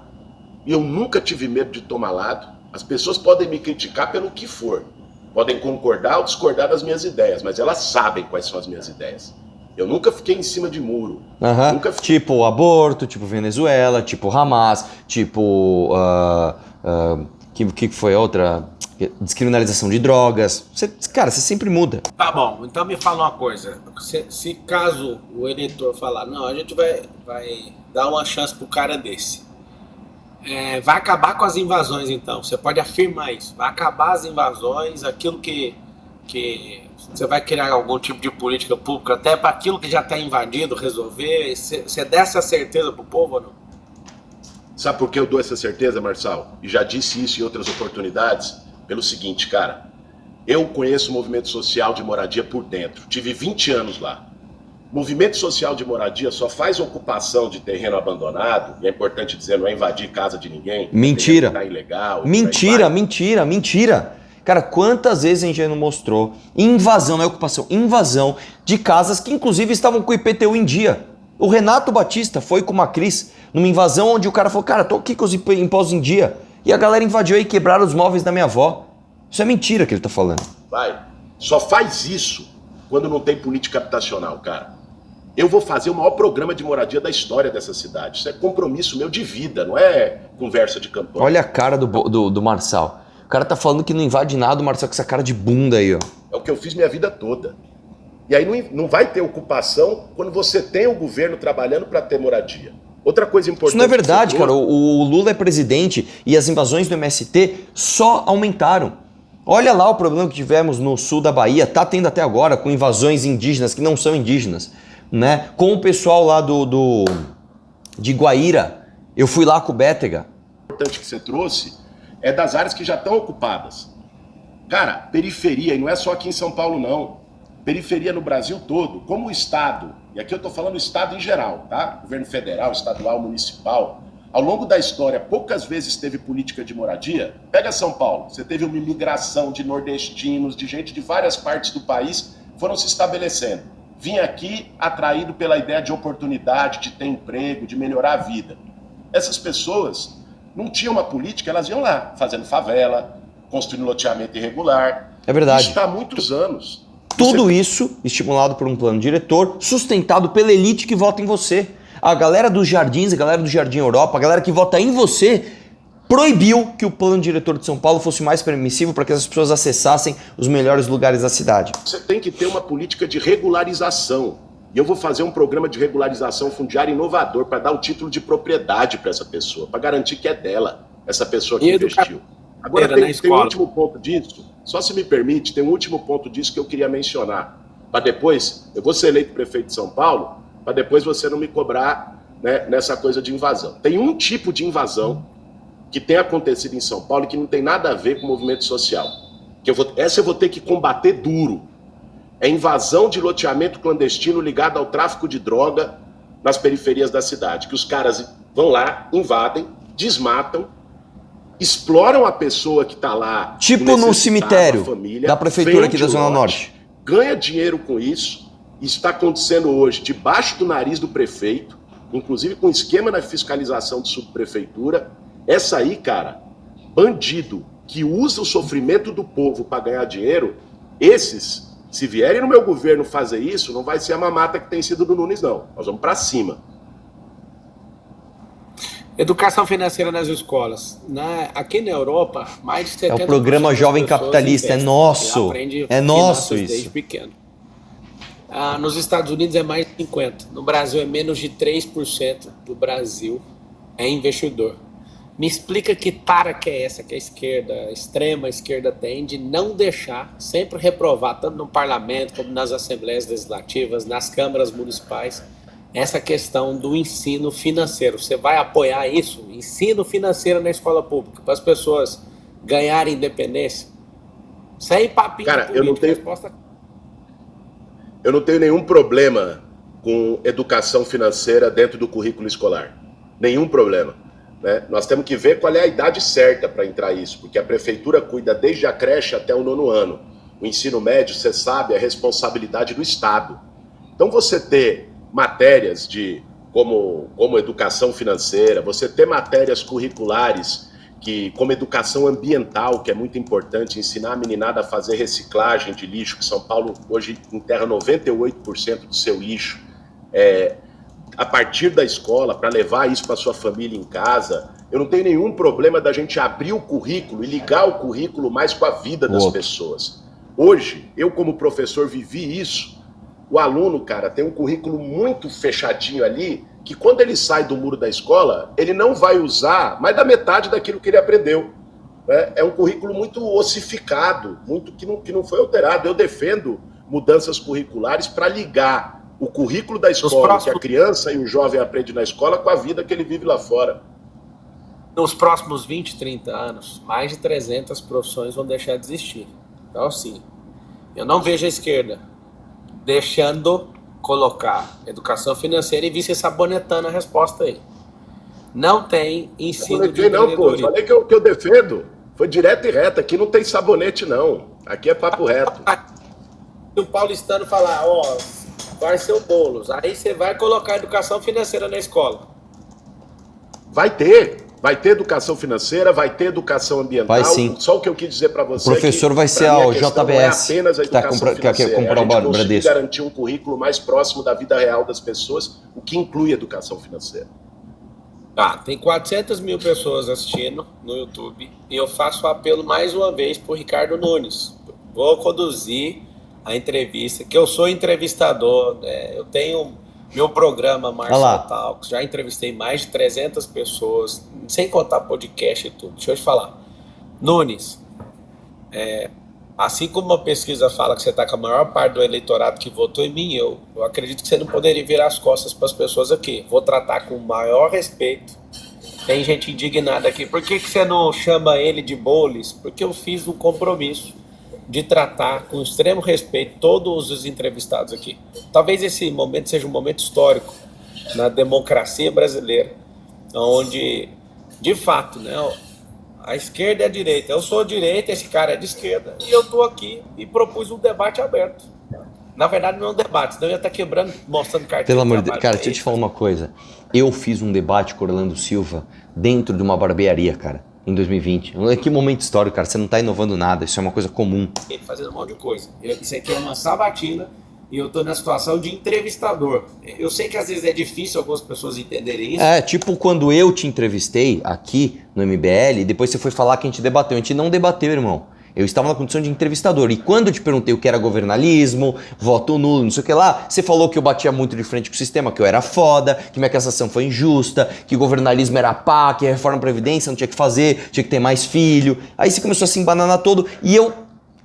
e eu nunca tive medo de tomar lado. As pessoas podem me criticar pelo que for. Podem concordar ou discordar das minhas ideias, mas elas sabem quais são as minhas ideias. Eu nunca fiquei em cima de muro. Aham. Nunca fiquei... Tipo aborto, tipo Venezuela, tipo Hamas, tipo... que foi outra? Descriminalização de drogas. Cara, você sempre muda. Tá bom, então me fala uma coisa. Se caso o eleitor falar, não, a gente vai dar uma chance pro cara desse. Vai acabar com as invasões, então. Você pode afirmar isso. Vai acabar as invasões, aquilo que você vai criar algum tipo de política pública até para aquilo que já está invadido resolver. Você dá essa certeza pro povo ou não? Sabe por que eu dou essa certeza, Marçal? E já disse isso em outras oportunidades. Pelo seguinte, cara, eu conheço o movimento social de moradia por dentro, tive 20 anos lá. Movimento social de moradia só faz ocupação de terreno abandonado, e é importante dizer, não é invadir casa de ninguém. Mentira. Tá ilegal. Mentira. Cara, quantas vezes a gente já não mostrou invasão, não é ocupação, invasão de casas que inclusive estavam com o IPTU em dia. O Renato Batista foi com uma Cris numa invasão onde o cara falou, cara, tô aqui com os impostos em dia. E a galera invadiu e quebraram os móveis da minha avó. Isso é mentira que ele tá falando. Vai. Só faz isso quando não tem política habitacional, cara. Eu vou fazer o maior programa de moradia da história dessa cidade. Isso é compromisso meu de vida, não é conversa de campanha. Olha a cara do Marçal. O cara tá falando que não invade nada, o Marçal com essa cara de bunda aí, ó. É o que eu fiz minha vida toda. E aí não vai ter ocupação quando você tem o governo trabalhando para ter moradia. Outra coisa importante... Isso não é verdade, cara. O Lula é presidente e as invasões do MST só aumentaram. Olha lá o problema que tivemos no sul da Bahia, tá tendo até agora, com invasões indígenas que não são indígenas, né? Com o pessoal lá de Guaíra, eu fui lá com o Bétega. O importante que você trouxe é das áreas que já estão ocupadas. Cara, periferia, e não é só aqui em São Paulo, não. Periferia no Brasil todo, como o Estado, e aqui eu estou falando o Estado em geral, tá? Governo federal, estadual, municipal. Ao longo da história, poucas vezes teve política de moradia. Pega São Paulo, você teve uma imigração de nordestinos, de gente de várias partes do país, foram se estabelecendo. Vinha aqui atraído pela ideia de oportunidade, de ter emprego, de melhorar a vida. Essas pessoas não tinham uma política, elas iam lá, fazendo favela, construindo loteamento irregular. É verdade. Isso está há muitos anos. Tudo isso estimulado por um plano diretor, sustentado pela elite que vota em você. A galera dos Jardins, a galera do Jardim Europa, a galera que vota em você, proibiu que o plano diretor de São Paulo fosse mais permissivo para que as pessoas acessassem os melhores lugares da cidade. Você tem que ter uma política de regularização. E eu vou fazer um programa de regularização fundiária inovador para dar o título de propriedade para essa pessoa, para garantir que é dela, essa pessoa que investiu. Agora tem um último ponto disso, só se me permite, tem um último ponto disso que eu queria mencionar. Para depois, eu vou ser eleito prefeito de São Paulo, para depois você não me cobrar, né, nessa coisa de invasão. Tem um tipo de invasão que tem acontecido em São Paulo e que não tem nada a ver com o movimento social. Essa eu vou ter que combater duro. É invasão de loteamento clandestino ligado ao tráfico de droga nas periferias da cidade. Que os caras vão lá, invadem, desmatam, exploram a pessoa que está lá. Tipo num cemitério família, da prefeitura aqui da Zona Norte. Ganha dinheiro com isso. Isso está acontecendo hoje debaixo do nariz do prefeito, inclusive com esquema na fiscalização de subprefeitura. Essa aí, cara, bandido que usa o sofrimento do povo para ganhar dinheiro, esses, se vierem no meu governo fazer isso, não vai ser a mamata que tem sido do Nunes, não. Nós vamos para cima. Educação financeira nas escolas. Aqui na Europa, mais de 70% é o programa Jovem Capitalista, é nosso. É nosso isso. Desde pequeno. Nos Estados Unidos é mais de 50%. No Brasil é menos de 3% do Brasil é investidor. Me explica que tara que é essa que a esquerda, a extrema esquerda tem de não deixar, sempre reprovar, tanto no parlamento como nas assembleias legislativas, nas câmaras municipais, essa questão do ensino financeiro. Você vai apoiar isso? Ensino financeiro na escola pública, para as pessoas ganharem independência? Sem papinho. Cara, político, eu não tenho nenhum problema com educação financeira dentro do currículo escolar. Nenhum problema. Né? Nós temos que ver qual é a idade certa para entrar isso, porque a prefeitura cuida desde a creche até o 9º ano. O ensino médio, você sabe, é responsabilidade do Estado. Então você ter matérias como educação financeira, você ter matérias curriculares que como educação ambiental, que é muito importante, ensinar a meninada a fazer reciclagem de lixo, que São Paulo hoje enterra 98% do seu lixo, a partir da escola, para levar isso para sua família em casa. Eu não tenho nenhum problema da gente abrir o currículo e ligar o currículo mais com a vida das pessoas. Hoje, eu como professor vivi isso. O aluno, cara, tem um currículo muito fechadinho ali, que quando ele sai do muro da escola, ele não vai usar mais da metade daquilo que ele aprendeu. É um currículo muito ossificado, muito que não foi alterado. Eu defendo mudanças curriculares para ligar o currículo da escola, que a criança e o jovem aprende na escola, com a vida que ele vive lá fora. Nos próximos 20, 30 anos, mais de 300 profissões vão deixar de existir. Então, assim, eu não vejo a esquerda deixando colocar educação financeira e vice sabonetando a resposta aí. Não tem ensino de empreendedorismo. Falei que eu defendo. Foi direto e reto. Aqui não tem sabonete, não. Aqui é papo reto. Se o paulistano falar, vai ser o Boulos, aí você vai colocar educação financeira na escola. Vai ter educação financeira, vai ter educação ambiental. Vai sim. Só o que eu quis dizer para você. O professor vai ser o JBS, é apenas a educação que quer comprar o Bradesco. A gente conseguir garantir um currículo mais próximo da vida real das pessoas, o que inclui educação financeira. Tem 400 mil pessoas assistindo no YouTube e eu faço o apelo mais uma vez para o Ricardo Nunes. Vou conduzir a entrevista, que eu sou entrevistador, eu tenho meu programa Marshall Talks, já entrevistei mais de 300 pessoas, sem contar podcast e tudo. Deixa eu te falar. Nunes, assim como uma pesquisa fala que você está com a maior parte do eleitorado que votou em mim, eu acredito que você não poderia virar as costas para as pessoas aqui. Vou tratar com o maior respeito. Tem gente indignada aqui. Por que você não chama ele de Boulos? Porque eu fiz um compromisso de tratar com extremo respeito todos os entrevistados aqui. Talvez esse momento seja um momento histórico na democracia brasileira, onde, de fato, a esquerda e a direita. Eu sou direita, esse cara é de esquerda, e eu estou aqui e propus um debate aberto. Na verdade, não é um debate, senão eu ia estar quebrando, mostrando carteira. Pelo amor de Deus, cara, deixa eu te falar uma coisa. Eu fiz um debate com Orlando Silva dentro de uma barbearia, cara, em 2020. Que momento histórico, cara. Você não tá inovando nada, isso é uma coisa comum. Fazendo um monte de coisa. Isso aqui é uma sabatina e eu tô na situação de entrevistador. Eu sei que às vezes é difícil algumas pessoas entenderem isso. Tipo quando eu te entrevistei aqui no MBL e depois você foi falar que a gente debateu. A gente não debateu, irmão. Eu estava na condição de entrevistador. E quando eu te perguntei o que era governalismo, voto nulo, não sei o que lá, você falou que eu batia muito de frente com o sistema, que eu era foda, que minha cassação foi injusta, que governalismo era pá, que a reforma da Previdência não tinha que fazer, tinha que ter mais filho. Aí você começou a se embananar todo e eu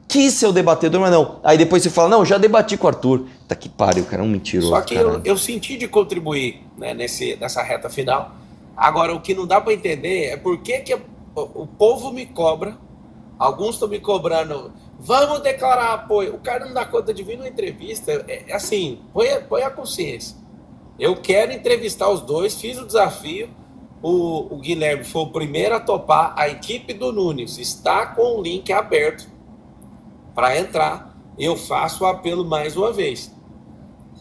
quis ser o debatedor, mas não. Aí depois você fala, não, já debati com o Arthur. Tá que pariu, cara, é um mentiroso. Só que eu senti de contribuir, né, nessa reta final. Agora, o que não dá para entender é por que o povo me cobra. Alguns estão me cobrando, vamos declarar apoio. O cara não dá conta de vir numa entrevista. Assim, põe a consciência. Eu quero entrevistar os dois, fiz o desafio. O Guilherme foi o primeiro a topar. A equipe do Nunes está com o link aberto para entrar. Eu faço o apelo mais uma vez.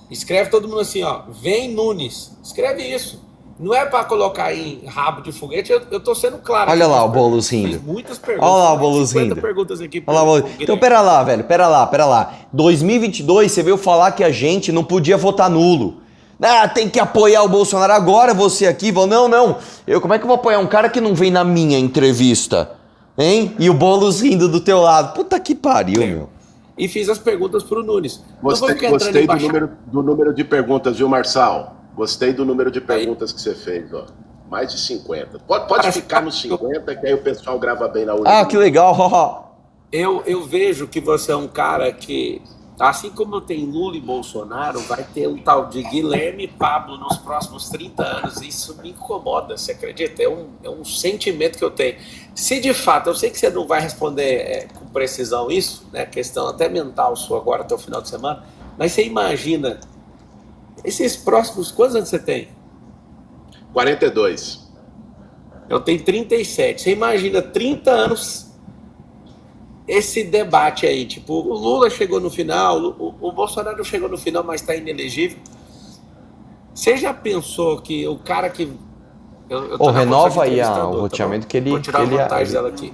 Escreve todo mundo assim, vem Nunes. Escreve isso. Não é para colocar em rabo de foguete, eu tô sendo claro. Olha lá o Boulos rindo. Fiz muitas perguntas. Olha lá o Boulos rindo. Perguntas aqui. Olha lá, então pera lá, velho, pera lá. 2022 você veio falar que a gente não podia votar nulo. Tem que apoiar o Bolsonaro agora, você aqui. Não. Como é que eu vou apoiar um cara que não vem na minha entrevista? Hein? E o Boulos rindo do teu lado. Puta que pariu, meu. E fiz as perguntas pro Nunes. Gostei do número de perguntas, viu, Marçal? Gostei do número de perguntas que você fez, Mais de 50. Pode ficar nos 50, que aí o pessoal grava bem na urna. Que legal. Eu vejo que você é um cara que, assim como tem Lula e Bolsonaro, vai ter um tal de Guilherme e Pablo nos próximos 30 anos. Isso me incomoda, você acredita? É um sentimento que eu tenho. Se de fato, eu sei que você não vai responder com precisão isso, né? Questão até mental sua agora até o final de semana, mas você imagina... Esses próximos, quantos anos você tem? 42. Eu tenho 37. Você imagina 30 anos esse debate aí. Tipo, o Lula chegou no final, o Bolsonaro chegou no final, mas está inelegível. Você já pensou que o cara que Eu Ô, tô na renova função de aí o entrevistador, tá roteamento bom? que ele... Vou tirar que a ele vantagem dela aqui.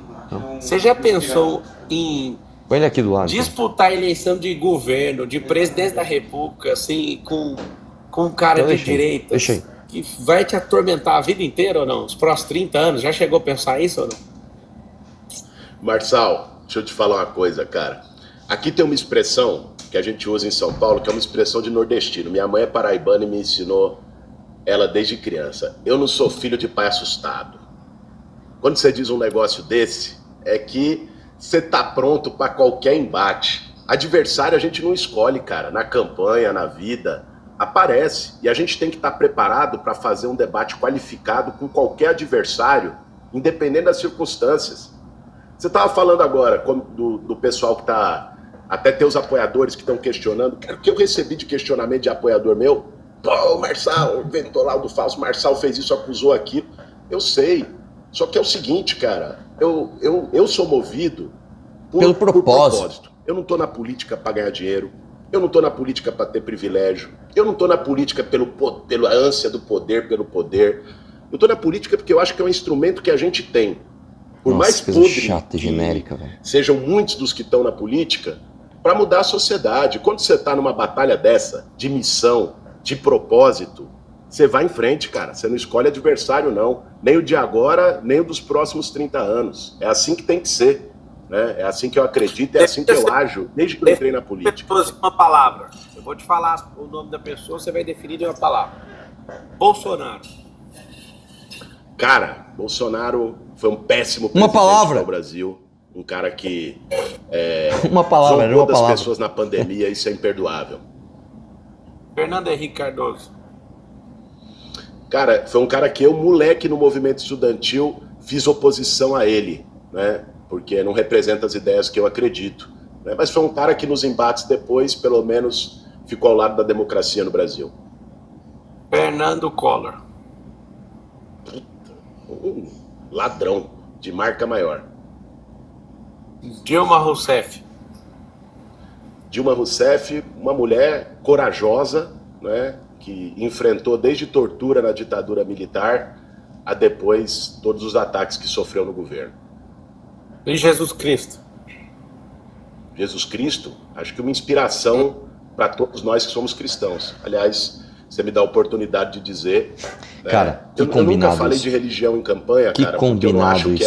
Você já pensou em Põe ele aqui do lado. Então. disputar a eleição de governo, de presidente da República, assim, com um cara Então de deixa aí, direitas deixa aí. que vai te atormentar a vida inteira ou não? Os próximos 30 anos, já chegou a pensar isso ou não? Marçal, deixa eu te falar uma coisa, cara. Aqui tem uma expressão que a gente usa em São Paulo, que é uma expressão de nordestino. Minha mãe é paraibana e me ensinou ela desde criança. Eu não sou filho de pai assustado. Quando você diz um negócio desse, é que você tá pronto para qualquer embate. Adversário a gente não escolhe, cara. Na campanha, na vida, aparece. E a gente tem que estar preparado para fazer um debate qualificado com qualquer adversário, independente das circunstâncias. Você estava falando agora do pessoal que está... Até teus apoiadores que estão questionando. O que eu recebi de questionamento de apoiador meu? Pô, o Marçal inventou lá o do falso, Marçal fez isso, acusou aquilo. Eu sei. Só que é o seguinte, cara, eu sou movido pelo propósito. Eu não tô na política para ganhar dinheiro, eu não tô na política para ter privilégio, eu não tô na política pela ânsia do poder, pelo poder. Eu tô na política porque eu acho que é um instrumento que a gente tem. Por Nossa, mais coisa podre chata e genérica, velho. Sejam muitos dos que estão na política, para mudar a sociedade. Quando você tá numa batalha dessa, de missão, de propósito, você vai em frente, cara. Você não escolhe adversário, não. Nem o de agora, nem o dos próximos 30 anos. É assim que tem que ser. Né? É assim que eu acredito, é assim que eu ajo, desde que eu entrei na política. Uma palavra. Eu vou te falar o nome da pessoa, você vai definir de uma palavra. Bolsonaro. Cara, Bolsonaro foi um péssimo presidente do Brasil. Um cara que uma palavra, zombou uma das palavra. pessoas na pandemia, isso é imperdoável. Fernando Henrique Cardoso. Cara, foi um cara que eu, moleque no movimento estudantil, fiz oposição a ele, né? Porque não representa as ideias que eu acredito. Né? Mas foi um cara que nos embates depois, pelo menos, ficou ao lado da democracia no Brasil. Fernando Collor. Um ladrão de marca maior. Dilma Rousseff. Dilma Rousseff, uma mulher corajosa, né? Que enfrentou desde tortura na ditadura militar a depois todos os ataques que sofreu no governo. E Jesus Cristo? Jesus Cristo, acho que uma inspiração para todos nós que somos cristãos. Aliás, você me dá a oportunidade de dizer... Cara, eu nunca falei de religião em campanha, cara, porque eu não acho que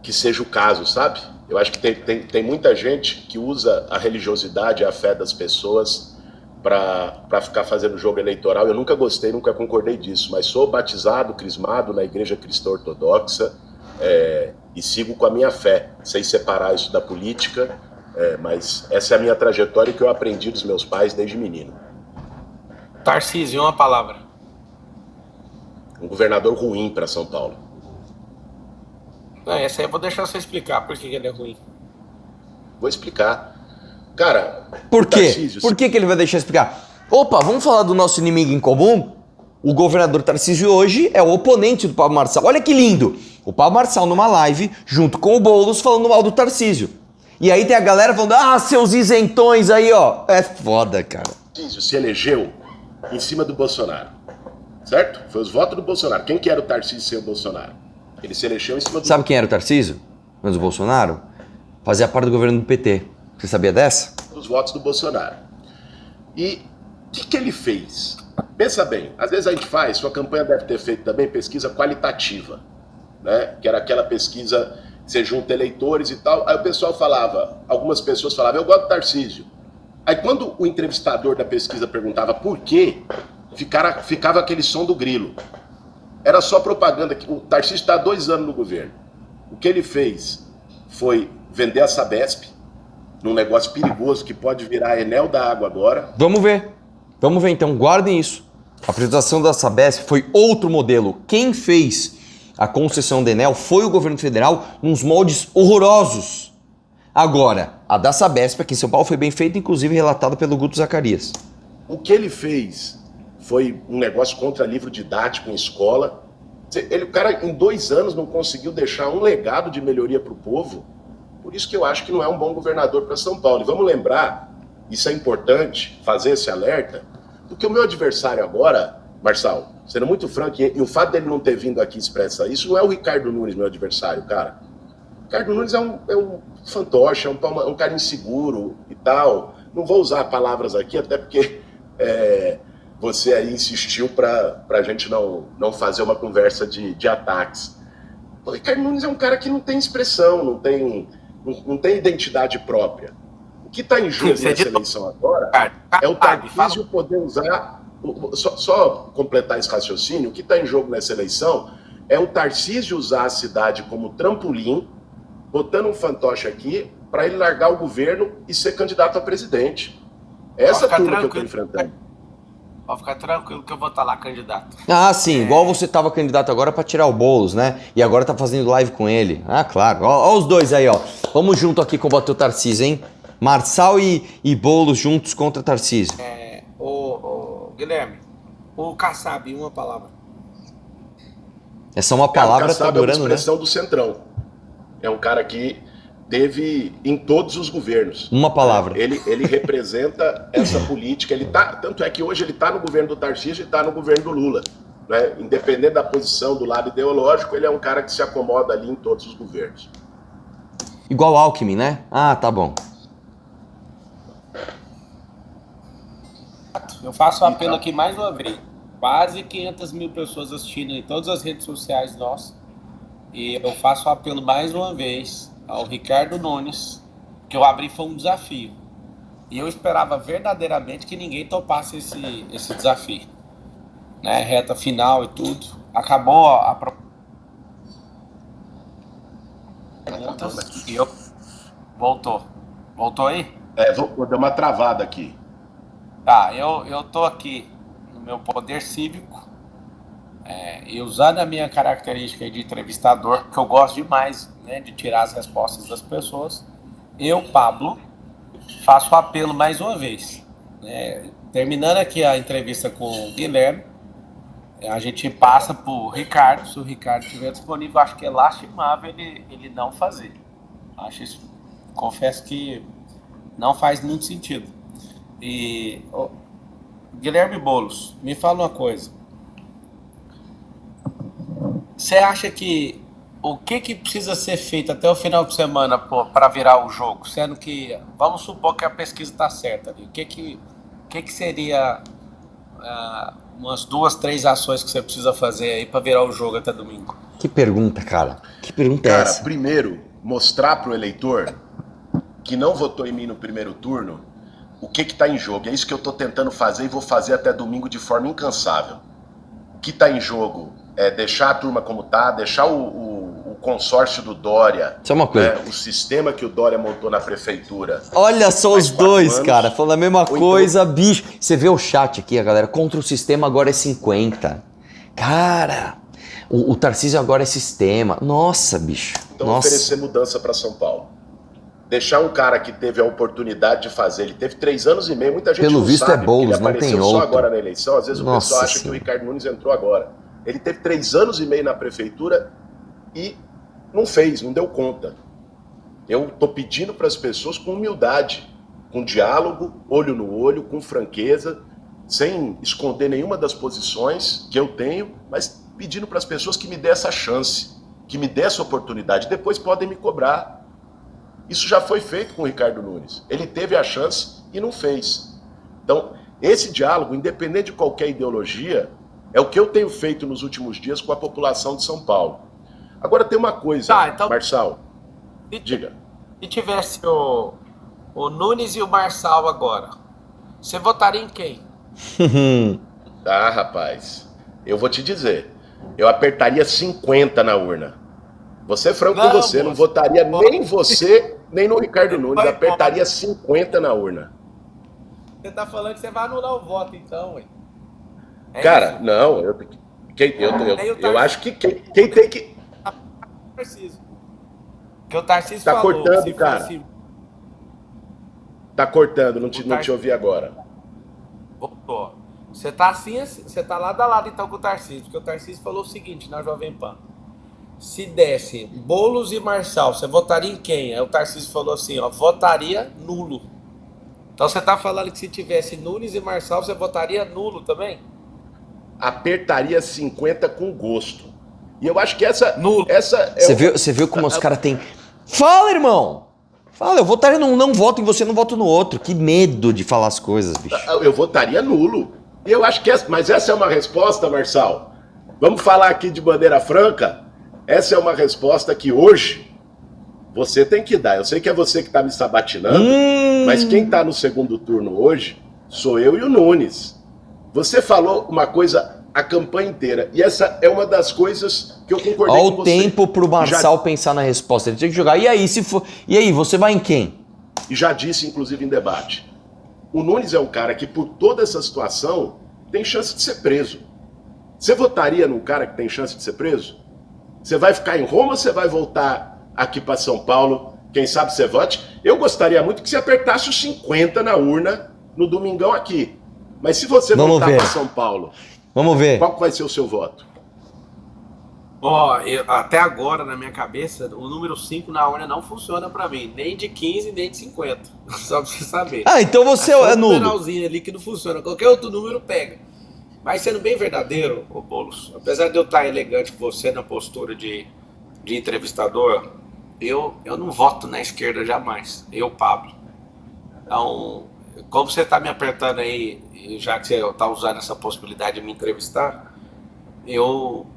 que seja o caso, sabe? Eu acho que tem muita gente que usa a religiosidade, a fé das pessoas para ficar fazendo jogo eleitoral. Eu nunca gostei, nunca concordei disso, mas sou batizado, crismado na Igreja Cristã Ortodoxa e sigo com a minha fé, sem separar isso da política, mas essa é a minha trajetória que eu aprendi dos meus pais desde menino. Tarcísio, uma palavra. Um governador ruim para São Paulo. Não, essa aí eu vou deixar você explicar por que ele é ruim. Vou explicar. Cara... Por quê? Tarcísio, Por que ele vai deixar explicar? Opa, vamos falar do nosso inimigo em comum? O governador Tarcísio hoje é o oponente do Pablo Marçal. Olha que lindo! O Pablo Marçal numa live, junto com o Boulos, falando mal do Tarcísio. E aí tem a galera falando, seus isentões aí, ó. É foda, cara. Tarcísio se elegeu em cima do Bolsonaro, certo? Foi os votos do Bolsonaro. Quem que era o Tarcísio sem o Bolsonaro? Ele se elegeu em cima do... Sabe quem era o Tarcísio? Menos o Bolsonaro? Fazia parte do governo do PT. Você sabia dessa? Os votos do Bolsonaro. E o que ele fez? Pensa bem, às vezes a gente faz, sua campanha deve ter feito também pesquisa qualitativa, né? Que era aquela pesquisa que você junta eleitores e tal. Aí o pessoal falava, algumas pessoas falavam, eu gosto do Tarcísio. Aí quando o entrevistador da pesquisa perguntava por quê, ficava aquele som do grilo. Era só propaganda. O Tarcísio está há 2 anos no governo. O que ele fez foi vender a Sabesp, num negócio perigoso que pode virar a Enel da água agora. Vamos ver então, guardem isso. A privatização da Sabesp foi outro modelo. Quem fez a concessão da Enel foi o governo federal, nos moldes horrorosos. Agora, a da Sabesp aqui em São Paulo foi bem feita, inclusive relatada pelo Guto Zacarias. O que ele fez foi um negócio contra livro didático em escola. O cara, em 2 anos, não conseguiu deixar um legado de melhoria para o povo. Por isso que eu acho que não é um bom governador para São Paulo. E vamos lembrar, isso é importante, fazer esse alerta, porque o meu adversário agora Marçal, sendo muito franco, e o fato dele não ter vindo aqui expressar isso, não é o Ricardo Nunes, meu adversário, cara. O Ricardo Nunes é um fantoche, é um cara inseguro e tal. Não vou usar palavras aqui, até porque você aí insistiu para a gente não fazer uma conversa de ataques. O Ricardo Nunes é um cara que não tem expressão, não tem identidade própria. O que está em jogo nessa eleição agora é o Tarcísio poder usar... Só completar esse raciocínio, o que está em jogo nessa eleição é o Tarcísio usar a cidade como trampolim, botando um fantoche aqui, para ele largar o governo e ser candidato a presidente. Essa turma que eu estou enfrentando. Pode ficar tranquilo que eu vou estar lá candidato. Ah, sim, igual você tava candidato agora pra tirar o Boulos, né? E agora tá fazendo live com ele. Ah, claro. Ó os dois aí, ó. Vamos junto aqui combater o Tarcísio, hein? Marçal e Boulos juntos contra Tarcísio. Guilherme, o Kassab, uma palavra. Essa é uma palavra que tá durando, é uma expressão do Centrão. É um cara que teve em todos os governos. Uma palavra. Ele representa essa política. Tanto é que hoje ele está no governo do Tarcísio e está no governo do Lula. Né? Independente da posição do lado ideológico, ele é um cara que se acomoda ali em todos os governos. Igual Alckmin, né? Ah, tá bom. Eu faço o apelo aqui mais uma vez. Quase 500 mil pessoas assistindo em todas as redes sociais nossas. E eu faço o apelo mais uma vez ao Ricardo Nunes, que eu abri foi um desafio. E eu esperava verdadeiramente que ninguém topasse esse desafio. Né? Reta final e tudo. Acabou a perguntas e eu... Voltou. Voltou aí? Vou dar uma travada aqui. Tá, eu tô aqui no meu poder cívico e usando a minha característica de entrevistador, que eu gosto demais, né, de tirar as respostas das pessoas, eu, Pablo, faço o apelo mais uma vez. Né, terminando aqui a entrevista com o Guilherme, a gente passa pro Ricardo, se o Ricardo estiver disponível, acho que é lastimável ele não fazer. Acho isso, confesso que não faz muito sentido. E Guilherme Boulos, me fala uma coisa. Você acha que o que precisa ser feito até o final de semana para virar o jogo? Sendo que, vamos supor que a pesquisa está certa ali. O que seria umas 2, 3 ações que você precisa fazer aí para virar o jogo até domingo? Que pergunta, cara. Que pergunta é essa? Cara, primeiro, mostrar pro eleitor que não votou em mim no primeiro turno o que está em jogo. É isso que eu estou tentando fazer e vou fazer até domingo de forma incansável. O que está em jogo é deixar a turma como está, deixar o consórcio do Dória, só uma coisa. O sistema que o Dória montou na prefeitura. Olha só os dois, anos, cara, falando a mesma coisa, então... bicho. Você vê o chat aqui, a galera, contra o sistema agora é 50. Cara, o Tarcísio agora é sistema. Nossa, bicho. Então Nossa. Oferecer mudança para São Paulo. Deixar um cara que teve a oportunidade de fazer, ele teve 3 anos e meio, muita gente pelo não visto sabe, é Boulos, ele não apareceu tem só outro. agora na eleição, às vezes o Nossa pessoal acha senhora. que o Ricardo Nunes entrou agora. Ele teve 3 anos e meio na prefeitura e não fez, não deu conta. Eu estou pedindo para as pessoas com humildade, com diálogo, olho no olho, com franqueza, sem esconder nenhuma das posições que eu tenho, mas pedindo para as pessoas que me dê essa chance, que me dê essa oportunidade. Depois podem me cobrar. Isso já foi feito com o Ricardo Nunes. Ele teve a chance e não fez. Então, esse diálogo, independente de qualquer ideologia, é o que eu tenho feito nos últimos dias com a população de São Paulo. Agora tem uma coisa, então, Marçal, diga. Se tivesse o Nunes e o Marçal agora, você votaria em quem? Ah, rapaz, eu vou te dizer, eu apertaria 50 na urna. Vou ser franco com você, não votaria nem você, nem no Ricardo Nunes, apertaria 50 na urna. Você tá falando que você vai anular o voto então, ué. Cara, isso? Não, eu acho que quem tem que... Preciso. Que o Tarcísio tá falou, cortando, cara. Fosse... Tá cortando, não te ouvi agora. Voltou. Você tá assim, você tá lado a lado então com o Tarcísio, porque o Tarcísio falou o seguinte na Jovem Pan. Se desse Boulos e Marçal, você votaria em quem? Aí o Tarcísio falou assim, ó, votaria nulo. Então você tá falando que se tivesse Nunes e Marçal, você votaria nulo também? apertaria 50 com gosto. E eu acho que essa Você viu como os caras têm... Fala, irmão! Fala, eu votaria num, não voto em você, não voto no outro. Que medo de falar as coisas, bicho. Eu votaria nulo. Eu acho que mas essa é uma resposta, Marçal. Vamos falar aqui de maneira franca. Essa é uma resposta que hoje você tem que dar. Eu sei que é você que está me sabatinando, mas quem está no segundo turno hoje sou eu e o Nunes. Você falou uma coisa a campanha inteira, e essa é uma das coisas que eu concordei com você. Olha o tempo pro Marçal pensar na resposta. Ele tinha que jogar. E aí, se for... E aí, você vai em quem? E já disse, inclusive, em debate. O Nunes é um cara que, por toda essa situação, tem chance de ser preso. Você votaria num cara que tem chance de ser preso? Você vai ficar em Roma ou você vai voltar aqui para São Paulo? Quem sabe você vote? Eu gostaria muito que você apertasse os 50 na urna no domingão aqui. Mas se você voltar para São Paulo, vamos ver. Qual vai ser o seu voto? Até agora, na minha cabeça, o número 5 na urna não funciona pra mim. Nem de 15, nem de 50. Só pra você saber. Ah, então você é nulo. Um numeralzinho ali que não funciona. Qualquer outro número pega. Mas sendo bem verdadeiro, ô Boulos, apesar de eu estar elegante com você na postura de entrevistador, eu não voto na esquerda jamais. Eu, Pablo. Então, como você está me apertando aí, já que você está usando essa possibilidade de me entrevistar, eu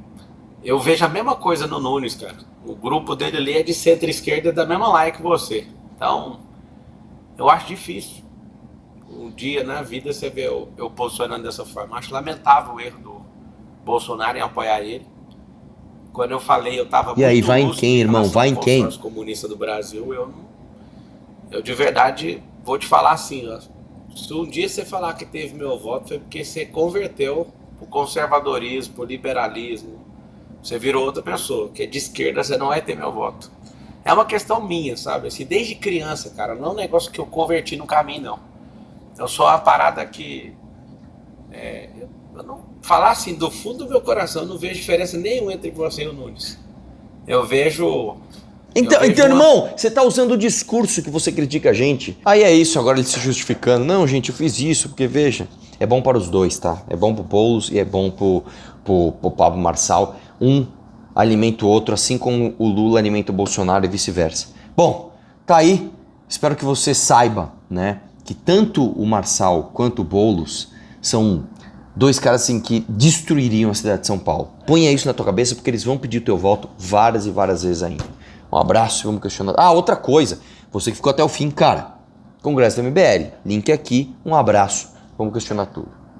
vejo a mesma coisa no Nunes, cara. O grupo dele ali é de centro-esquerda, da mesma laia que você. Então, eu acho difícil. Um dia na vida você vê eu posicionando dessa forma. Acho lamentável o erro do Bolsonaro em apoiar ele. Quando eu falei, eu estava muito... E aí, vai em quem, irmão? Vai em quem? Os comunistas do Brasil, eu de verdade vou te falar assim, ó. Se um dia você falar que teve meu voto, foi porque você converteu o conservadorismo, o liberalismo. Você virou outra pessoa, que de esquerda você não vai ter meu voto. É uma questão minha, sabe? Assim, desde criança, cara, não é um negócio que eu converti no caminho, não. Eu sou uma parada que... eu não falar assim, do fundo do meu coração, eu não vejo diferença nenhuma entre você e o Nunes. Eu vejo... Então, irmão, você tá usando o discurso que você critica a gente. Aí é isso, agora ele se justificando. Não, gente, eu fiz isso porque, veja, é bom para os dois, tá? É bom pro Boulos e é bom pro Pablo Marçal. Um alimenta o outro, assim como o Lula alimenta o Bolsonaro e vice-versa. Bom, tá aí. Espero que você saiba, né, que tanto o Marçal quanto o Boulos são dois caras assim que destruiriam a cidade de São Paulo. Ponha isso na tua cabeça porque eles vão pedir o teu voto várias e várias vezes ainda. Um abraço, vamos questionar. Ah, outra coisa, você que ficou até o fim, cara. Congresso do MBL, link aqui, um abraço, vamos questionar tudo.